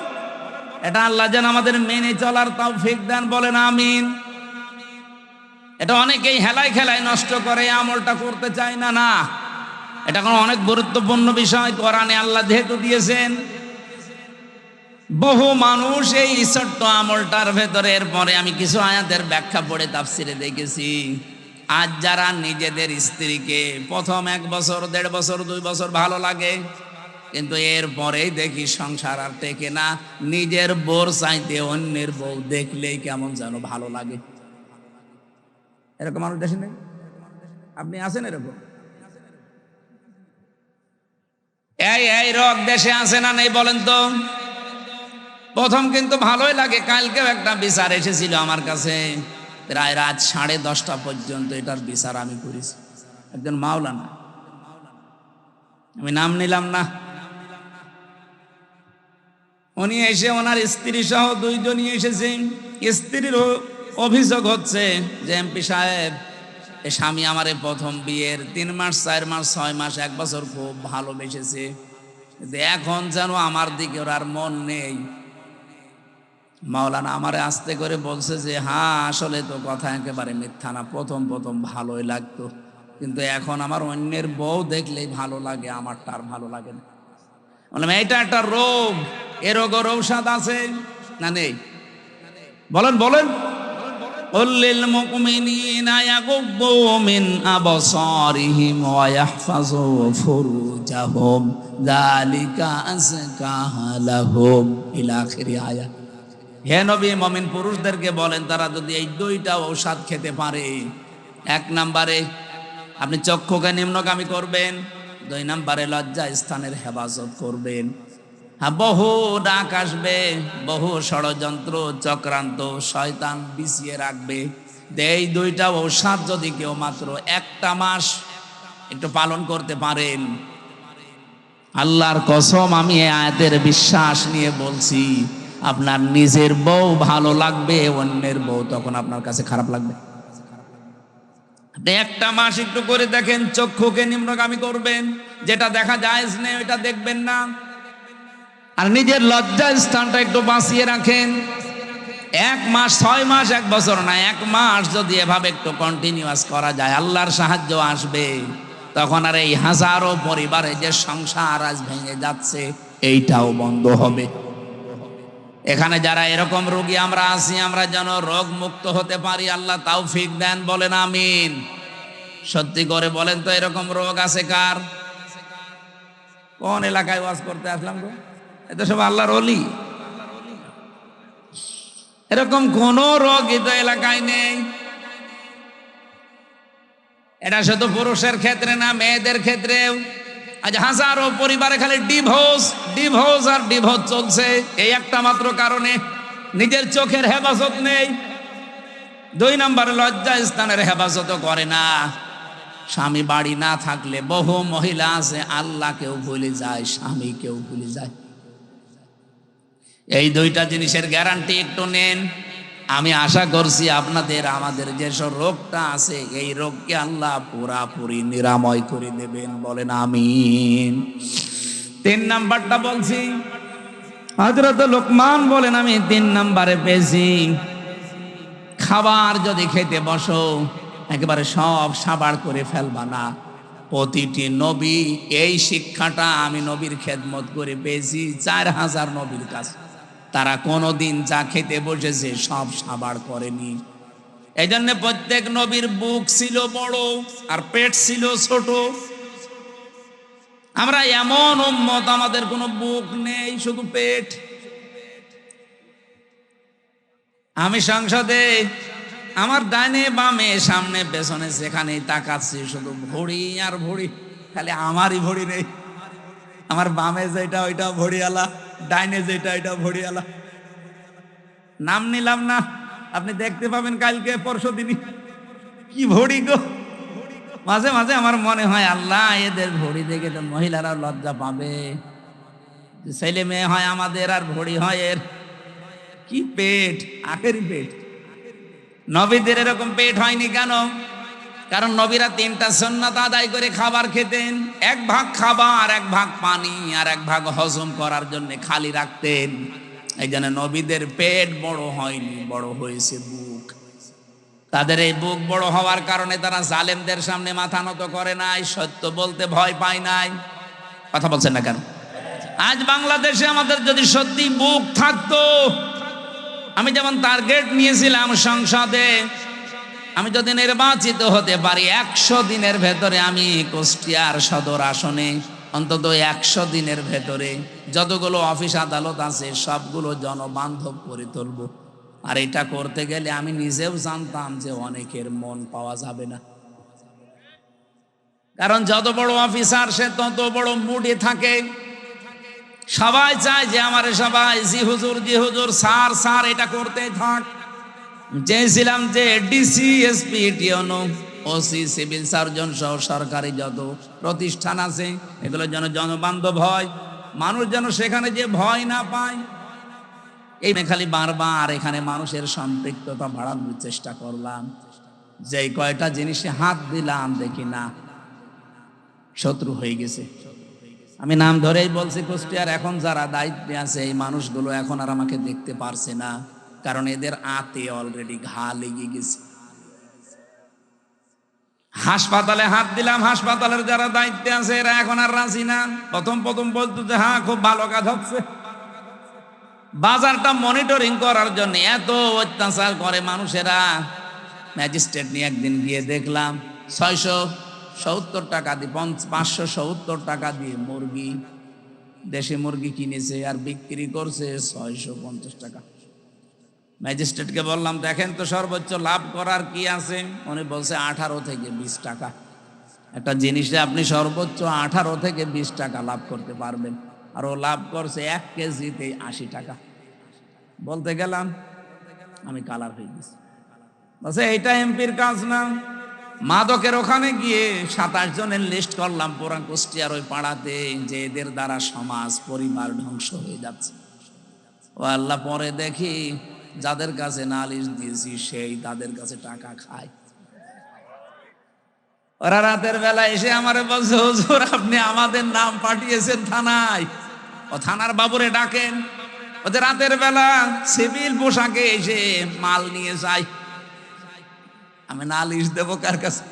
এটা আল্লাহ যেন আমাদের মেনে চলার তৌফিক দেন, বলেন আমিন। এটা অনেকেই হেলায় খেলায় নষ্ট করে, আমলটা করতে চায় না। না, এটা কোনো অনেক গুরুত্বপূর্ণ বিষয়, কোরআনে আল্লাহ যেহেতু দিয়েছেন। বহু মানুষ এই ছোট্ট আমলটার ভেতরে, এরপরে আমি কিছু আয়াতের ব্যাখ্যা পড়ে তাফসিরে দেখেছি, আজ যারা নিজেদের স্ত্রীকে প্রথম 1 বছর 1.5 বছর 2 বছর ভালো লাগে, কিন্তু এরপরেই দেখি সংসার আর টেকে না, নিজের বউর চাইতে অন্যের বউ দেখলেই কেমন যেন ভালো লাগে। এরকম মানুষ দেশে নেই? আপনি আছেন এরকম? এই রোগ দেশে আছে না নেই বলেন তো? প্রথম কিন্তু ভালোই লাগে। কালকেও একটা বিচার এসেছিল আমার কাছে, প্রায় রাত 10:30 পর্যন্ত এটার বিচার আমি করেছি। একজন মাওলানা, আমি নাম নিলাম না, উনি এসে ওনার স্ত্রী সহ 2 জনই এসেছে। স্ত্রীর অভিযোগ হচ্ছে যে এমপি সাহেব, এ স্বামী আমারে প্রথম বিয়ের 3 মাস 4 মাস 6 মাস 1 বছর খুব ভালোবেসেছে, কিন্তু এখন যেন আমার দিকে ওর আর মন নেই। মাওলানা আমারে আস্তে করে বলছে যে হ্যাঁ, আসলে তো কথা একেবারে মিথ্যা না, প্রথম ভালোই লাগতো, কিন্তু এখন আমার অন্যের বউ দেখলেই ভালো লাগে, আমারটা আর ভালো লাগে না। বললাম এইটা একটা রোগ, এ রোগের ঔষধ আছে না নেই? বলেন বলেন। কুল্লিল মুমিনিনা ইয়াগুব্বু মিন আবসারিহিম ওয়া ইয়াহফাযু ফুরুজাহুম যালিকা আযকা লাহুম ইলা আখিরি আয়াত। হে নবী, মুমিন পুরুষদেরকে বলেন তারা যদি এই 2টা ঔষধ খেতে পারে, 1 নম্বরে আপনি চক্ষুকে নিম্নগামী করবেন, 2 নম্বরে লজ্জা স্থানের হেফাজত করবেন। হ্যাঁ, বহু ডাক আসবে, বহু ষড়যন্ত্র চক্রান্ত শয়তান বিছিয়ে রাখবে। এই 2টা ঔষধ যদি কেউ মাত্র 1টা মাস একটু পালন করতে পারেন, আল্লাহর কসম আমি এই আয়াতের বিশ্বাস নিয়ে বলছি, আপনার নিজের বউ ভালো লাগবে, অন্যের বউ তখন আপনার কাছে খারাপ লাগবে। আপনি 1টা মাস একটু করে দেখেন, চক্ষুকে নিম্নগামী করবেন, যেটা দেখা যায় নেই ওইটা দেখবেন না, আর নিজের লজ্জা স্থানটা একটু বাঁচিয়ে রাখেন। 1 মাস 6 মাস 1 বছর না, 1 মাস যদি এভাবে একটু কন্টিনিউয়াস করা যায়, আল্লাহর সাহায্য আসবে। তখন আর এই হাজারো পরিবারে যে সংসার আজ ভেঙে যাচ্ছে, এইটাও বন্ধ হবে। এখানে যারা এরকম রোগী আমরা আছি, আমরা যেন রোগ মুক্ত হতে পারি, আল্লাহ তৌফিক দেন, বলেন আমিন। সত্যি করে বলেন তো, এরকম রোগ আছে কার? কোন এলাকায় ওয়াজ করতে আসলাম গো? এটা সব আল্লাহর ওলি। এরকম কোন রোগ তো এলাকায় নেই। এটা শুধু পুরুষের ক্ষেত্রে না, মেয়েদের ক্ষেত্রেও আজ হাজারো পরিবারে খালি ডিভোর্স আর ডিভোর্স চলছে, এই একটা মাত্র কারণে, নিজের চোখের হেফাজত নেই। 2 নম্বরে লজ্জা স্থানের হেফাজত করে না। স্বামী বাড়ি না থাকলে বহু মহিলা আছে আল্লাহকেও ভুলে যায়, স্বামীকেও ভুলে যায়। এই 2টা জিনিসের গ্যারান্টি একটু নেন। আমি আশা করছি আপনাদের আমাদের যেসব রোগটা আছে, এই রোগকে আল্লাহ পুরাপুরি নিরাময় করে দেবেন, বলেন আমিন। 3 নাম্বারটা বলছি, হযরত লোকমান বলেন, আমি 3 নম্বরে পেয়েছি, খাবার যদি খেতে বসো একেবারে সব সাবাড় করে ফেলবা না। প্রতিটি নবী এই শিক্ষাটা আমি নবীর খেদমত করে পেয়েছি 4000 নবীর কাছে। তারা কোনোদিন যা খেতে বসেছে সব সাবাড় করেনি। এই জন্য প্রত্যেক নবীর বুক ছিল বড় আর পেট ছিল ছোট। আমরা এমন উম্মত, আমাদের কোনো বুক নেই, শুধু পেট। আমি সংসদে আমার ডাইনে বামে সামনে পেছনে যেখানেই তাকাচ্ছি শুধু ভড়ি আর ভড়ি, খালি আমারই ভড়ি নেই। আমার বামে যেটা ওইটা ভড়িওয়ালা, ডাইনে যেটা ওইটা ভড়িওয়ালা। নাম নিলাম না, আপনি দেখতে পাবেন কালকে পরশু দিনই। কি ভড়ি গো! মাঝে মাঝে আমার মনে হয়, আল্লাহ এদের ভড়ি দেখে তো মহিলারা লজ্জা পাবে। ছেলে মেয়ে হয় আমাদের আর ভড়ি হয় এর। কি পেট, আখেরি পেট। নবীদের এরকম পেট হয়নি কেন? কারণ নবীরা 3টা সুন্নাত আদায় করে খাবার খেতেন। 1 ভাগ খাবার, 1 ভাগ পানি, আর 1 ভাগ হজম করার জন্য খালি রাখতেন। এই জন্য নবীদের পেট বড় হয়নি, বড় হয়েছে বুক। তাদের এই বুক বড় হওয়ার কারণে তারা জালেমদের সামনে মাথা নত করে নাই, সত্য বলতে ভয় পায় নাই। কথা বলছেন না কেন? আজ বাংলাদেশে আমাদের যদি সত্যি বুক থাকতো, আমি যেমন টার্গেট নিয়েছিলাম সংসদে, আমি যদি নির্বাচিত হতে পারি 100 দিনের ভেতরে আমি কুষ্টিয়ার সদর আসনে অন্তত 100 দিনের ভেতরে যতগুলো অফিস আদালত আছে সবগুলো জনবান্ধব করে তুলব। আর এটা করতে গেলে আমি নিজেও জানতাম যে অনেকের মন পাওয়া যাবে না। কারণ যত বড় অফিসার সে তত বড় মুডে থাকে। সবাই চায় যে আমার সবাই জি হুজুর, জি হুজুর, স্যার স্যার, এটা করতে থাক। চেয়েছিলাম যে ডিসি, এসপি, টিওনো, ওসি, সিভিল সার্জন সহ সরকারি যত প্রতিষ্ঠান আছে এগুলো যেন জনবান্ধব হয়, মানুষ যেন সেখানে যে ভয় না পায়। এই খালি বারবার এখানে মানুষের সম্পৃক্ততা বাড়ানোর চেষ্টা করলাম। যেই কয়টা জিনিসে হাত দিলাম দেখি না শত্রু হয়ে গেছে। আমি নাম ধরেই বলছি, কুষ্টিয়ার এখন যারা দায়িত্বে আছে এই মানুষগুলো এখন আর আমাকে দেখতে পারছে না, কারণ এদের আতে অলরেডি ঘা লেগে গেছে। হাসপাতালে হাত দিলাম, হাসপাতালের যারা দায়িত্বে আছে এরা এখন আর রাজি না। প্রথম বলতো যে হ্যাঁ খুব ভালো কাজ হচ্ছে। বাজারটা মনিটরিং করার জন্য এত অত্যাচার করে মানুষেরা। ম্যাজিস্ট্রেট নিয়ে একদিন গিয়ে দেখলাম 670 টাকা দিয়ে 570 টাকা দিয়ে মুরগি, দেশি মুরগি কিনেছে আর বিক্রি করছে 650 টাকা। ম্যাজিস্ট্রেটকে বললাম দেখেন তো সর্বোচ্চ লাভ করার কি আছে। উনি বলছে 18 থেকে 20 টাকা। একটা জিনিসে আপনি সর্বোচ্চ 18 থেকে 20 টাকা লাভ করতে পারবেন, আর ও লাভ করছে 1 কেজিতে 80 টাকা। বলতে গেলাম আমি কালার হয়ে গেছি। বলছে এইটা এমপির কাজ না। মাদকের ওখানে গিয়ে 27 জনের লিস্ট করলাম পুরা কুষ্টিয়ার ওই পাড়াতে, যে এদের দ্বারা সমাজ পরিবার ধ্বংস হয়ে যাচ্ছে। ও আল্লাহ, পরে দেখি যাদের কাছে নালিশ দিয়েছি সেই তাদের কাছে টাকা খায়। ওরা রাতের বেলা এসে আমারে বলছে হুজুর আপনি আমাদের নাম পাঠিয়েছেন থানায়, ও থানার বাবুরে ডাকেন। ওদের রাতের বেলা সিভিল পোশাকে এসে মাল নিয়ে যায়। আমি নালিশ দেবো কার কাছে?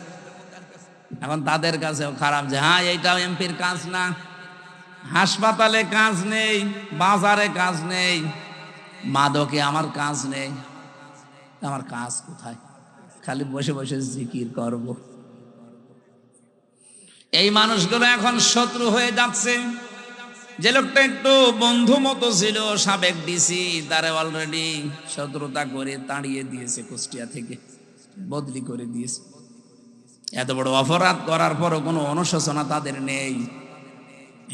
এখন তাদের কাছেও খারাপ যে হ্যাঁ এইটাও এমপির কাজ না। হাসপাতালে কাজ নেই, বাজারে কাজ নেই, মাদকে আমার কাজ নেই। আমার কাজ কোথায়? খালি বসে বসে জিকির করব। এই মানুষগুলো এখন শত্রু হয়ে যাচ্ছে। যে লোকটা একটু বন্ধু মতো ছিল সাবেক ডিসি, তারা অলরেডি শত্রুতা করে তাড়িয়ে দিয়েছে, কুষ্টিয়া থেকে বদলি করে দিয়েছে। এত বড় অপরাধ করার পরও কোনো অনুশোচনা তাদের নেই।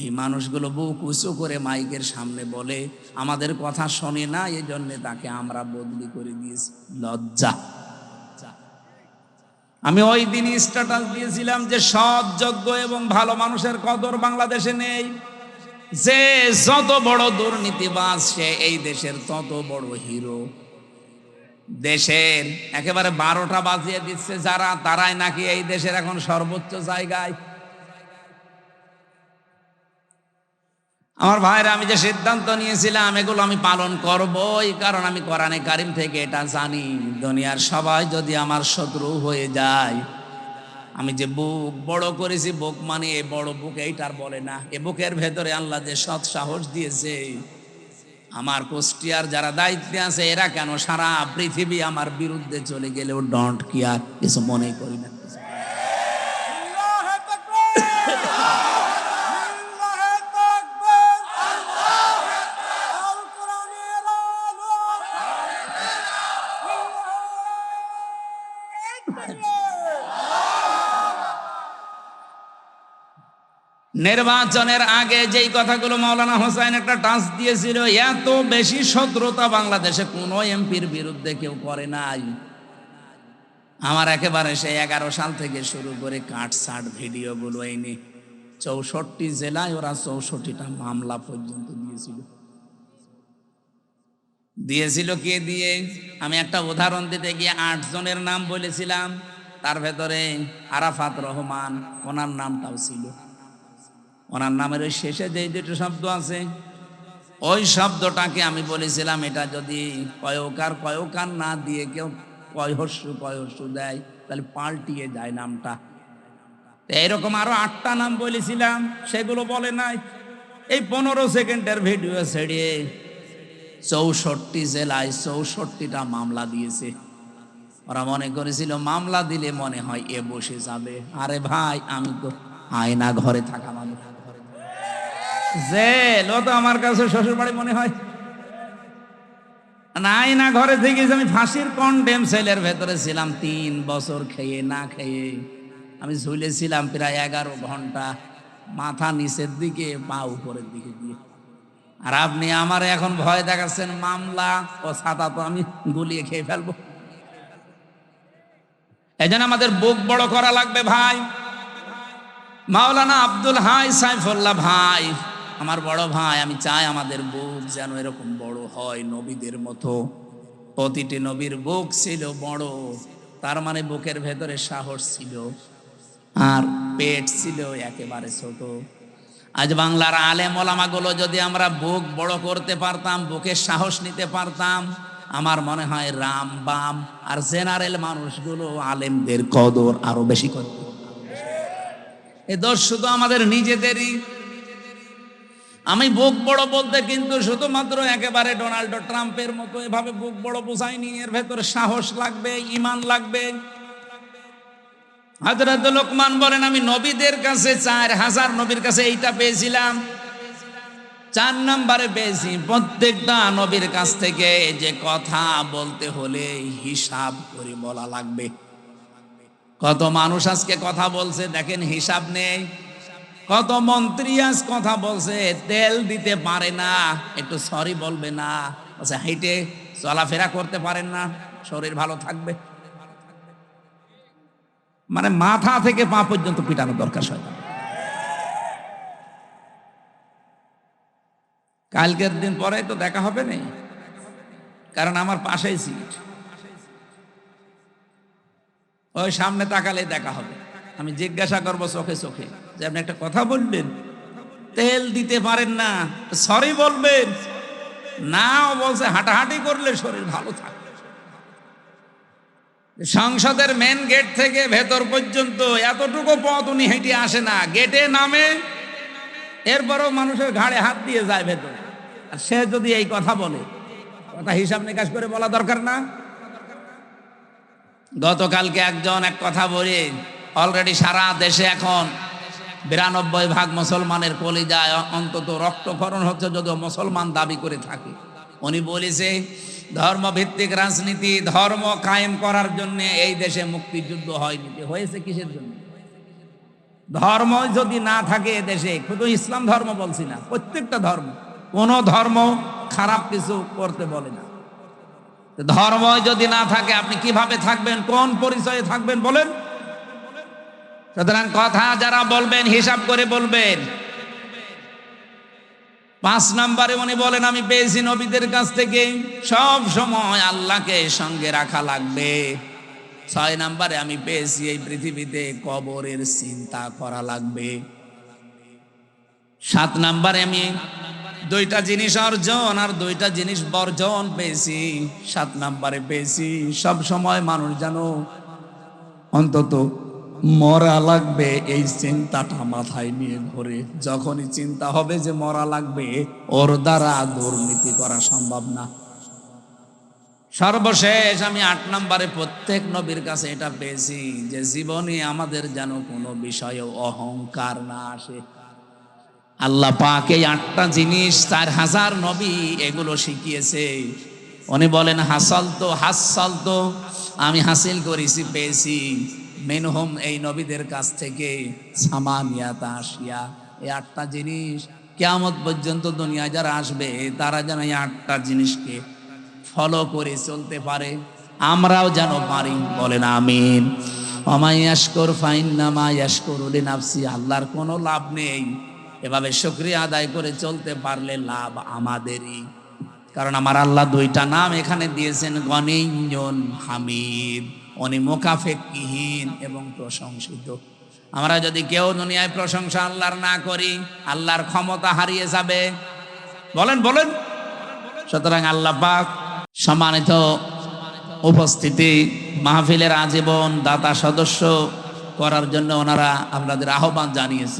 এই মানুষগুলো বুক উঁচু করে মাইকের সামনে বলে আমাদের কথা শোনে না, এই জন্য তাকে আমরা বদলি করে দিয়েছি। লজ্জা। আমি ওই দিনই স্ট্যাটাস দিয়েছিলাম যে সৎ, যোগ্য এবং ভালো মানুষের কদর বাংলাদেশে নেই। যে যত বড় দুর্নীতিবাজ সে এই দেশের তত বড় হিরো। দেশের একেবারে 12টা বাজিয়ে দিচ্ছে যারা, তারাই নাকি এই দেশের এখন সর্বোচ্চ জায়গায়। আমার ভাইরা, আমি যে সিদ্ধান্ত নিয়েছিলাম এগুলো আমি পালন করবই, কারণ আমি কোরআনে কারিম থেকে এটা জানি, দুনিয়ার সবাই যদি আমার শত্রু হয়ে যায়, আমি যে বুক বড় করেছি, বুক মানে এই বড় বুক এইটার বলে না, এ বুকের ভেতরে আল্লাহ যে সৎ সাহস দিয়েছে, আমার কুষ্টিয়ার যারা দায়িত্বে আছে এরা কেন সারা পৃথিবী আমার বিরুদ্ধে চলে গেলেও ডোন্ট কেয়ার, কিছু মনে করি না। নির্বাচনের আগে যেই কথাগুলো মাওলানা হোসাইন একটা টাচ দিয়েছিল, এত বেশি শত্রুতা বাংলাদেশে কোনো এমপির বিরুদ্ধে কেউ করে নাই। আমার একেবারে সেই 11 সাল থেকে শুরু করে কাটসাট ভিডিওগুলো এনে 64 জেলায় ওরা 64টা মামলা পর্যন্ত দিয়েছিল। কে দিয়ে? আমি একটা উদাহরণ দিতে গিয়ে 8 জনের নাম বলেছিলাম, তার ভেতরে আরাফাত রহমান, ওনার নামটাও ছিল। ওনার নামের ওই শেষে যে দুটো শব্দ আছে, ওই শব্দটাকে আমি বলেছিলাম এটা যদি কয়কার না দিয়ে কেউ কয়হস্যু দেয় তাহলে পাল্টিয়ে যায় নামটা। এইরকম আরো 8টা নাম বলেছিলাম, সেগুলো বলে নাই। এই 15 সেকেন্ডের ভিডিও ছেড়ে 64 জেলায় 64টা মামলা দিয়েছে। ওরা মনে করেছিল মামলা দিলে মনে হয় এ বসে যাবে। আরে ভাই, আমি তো আয়না ঘরে থাকা মানুষ, জেল ও তো আমার কাছে শ্বশুর বাড়ি মনে হয় না। আয়না ঘরে থেকে আমি ফাঁসির কন্ডেম সেলের ভেতরে ছিলাম 3 বছর, খেয়ে না খেয়ে আমি ঝুলেছিলাম প্রায় 11 ঘন্টা, মাথা নিচের দিকে পা উপরের দিকে দিয়ে। আর আপনি আমার এখন ভয় দেখাচ্ছেন মামলা ও ছাতা তো আমি গুলিয়ে খেয়ে ফেলবো। এই জন্য আমাদের বুক বড় করা লাগবে ভাই। মাওলানা আব্দুল হাই সাইফুল্লাহ ভাই, আমার বড় ভাই, আমি চাই আমাদের বুক যেন এরকম বড় হয় নবীদের মতো। প্রতিটি নবীর বুক ছিল বড়, তার মানে বুকের ভেতরে সাহস ছিল, আর পেট ছিল একেবারে ছোট। আজ বাংলার আলেম ওলামাগুলো যদি আমরা বুক বড় করতে পারতাম, বুকের সাহস নিতে পারতাম, আমার মনে হয় রাম বাম আর জেনারেল মানুষগুলো আলেমদের কদর আরো বেশি করত। এ দোষ শুধু আমাদের নিজেদেরই। আমি বুক বড় বলতে কিন্তু শুধুমাত্র একেবারে ডোনাল্ড ট্রাম্পের মতো এভাবে বুক বড় বোঝাইনি, এর ভেতরে সাহস লাগবে, ঈমান লাগবে। হযরত লোকমান বলেন, আমি নবীদের কাছে 4000 নবীর কাছে এইটা পেয়েছিলাম, 4 নম্বরে পেয়েছি। প্রত্যেকটা নবীর কাছ থেকে যে কথা বলতে হলে হিসাব করে বলা লাগবে। কত মানুষ আজকে কথা বলছে দেখেন, হিসাব নেই। কত মন্ত্রী আজ কথা বলছে, তেল দিতে পারে না, একটু সরি বলবে না, আচ্ছা হেঁটে চলাফেরা করতে পারেন না, শরীর ভালো থাকবে। মানে মাথা থেকে পা পর্যন্ত পিটানো দরকার শয়তান। কালকের দিন পরে তো দেখা হবে না, কারণ আমার পাশেই সিট, ওই সামনে তাকালে দেখা হবে। আমি জিজ্ঞাসা করবো চোখে চোখে যে আপনি একটা কথা বলবেন, তেল দিতে পারেন না, সরি বলবেন না, বলছে হাঁটাহাঁটি করলে শরীর ভালো থাকে। সংসদের মেন গেট থেকে ভেতর পর্যন্ত এতটুকু পথ উনি হেঁটে আসে না, গেটে নামে, এরপরও মানুষের ঘাড়ে হাত দিয়ে যায় ভেতর। আর সে যদি এই কথা বলে, কথা হিসাব নিকাশ করে বলা দরকার না? গতকালকে একজন এক কথা বলে, অলরেডি সারা দেশে এখন 92% মুসলমানের কলিজায় অন্তত রক্তক্ষরণ হচ্ছে, যদিও মুসলমান দাবি করে থাকে। উনি বলেছে ধর্মভিত্তিক রাজনীতি, ধর্ম কায়েম করার জন্য এই দেশে মুক্তিযুদ্ধ হয়নি। হয়েছে কিসের জন্য? ধর্ম যদি না থাকে দেশে, শুধু ইসলাম ধর্ম বলছি না, প্রত্যেকটা ধর্ম, কোন ধর্ম খারাপ কিছু করতে বলে না। ধর্ম যদি না থাকে আপনি কিভাবে থাকবেন, কোন পরিচয়ে থাকবেন বলেন? সুতরাং কথা যারা বলবেন হিসাব করে বলবেন। 5 নম্বরে উনি বলেন, আমি পেয়েছি নবীদের কাছ থেকে সব সময় আল্লাহকে সঙ্গে রাখা লাগবে। 6 নম্বরে আমি পেয়েছি এই পৃথিবীতে কবরের চিন্তা করা লাগবে। 7 নাম্বারে আমি 2টা জিনিস অর্জন আর 2টা জিনিস বর্জন পেয়েছি। 7 নাম্বারে পেয়েছি সব সময় মানুষ জানো অন্তত মরা লাগবে এই চিন্তাটা মাথায় নিয়ে ঘোরে। যখনই চিন্তা হবে যে মরা লাগবে, ওর দ্বারা দুর্নীতি করা সম্ভব না। সর্বশেষ আমি 8 নাম্বারে প্রত্যেক নবীর কাছে এটা পেয়েছি যে জীবনে আমাদের যেন কোনো বিষয়ে অহংকার না আসে। আল্লাহ পাক এই 8টা জিনিস 4000 নবী এগুলো শিখিয়েছে। উনি বলেন হাসাল তো আমি হাসিল করেছি, পেয়েছি মিনহুম এই নবীদের কাছ থেকে সামানিয়াতা আশিয়া। এই 8টা জিনিস কিয়ামত পর্যন্ত দুনিয়ায় যারা আসবে তারা যেন এই 8টা জিনিসকে ফলো করে চলতে পারে, আমরাও যেন পারি। বলেন আমিন। ওমাই ইয়াশকুর ফাইন্নামা ইয়াশকুরু লিনাফসি। আল্লাহর কোনো লাভ নেই, এভাবে শুকরিয়া আদায় করে চলতে পারলে লাভ আমাদেরই। কারণ আমার আল্লাহ 2টা নাম এখানে দিয়েছেন, গনিয়্যুন হামিদ। উনি মুকাফেক্কিহীন এবং প্রশংসিত। আমরা যদি কেউ দুনিয়ায় প্রশংসা আল্লাহর না করি, আল্লাহর ক্ষমতা হারিয়ে যাবে। বলেন বলেন। সুতরাং আল্লাহ পাক সম্মানিত উপস্থিতি, মাহফিলের আজীবন দাতা সদস্য করার জন্য ওনারা আপনাদের আহ্বান জানিয়েছে।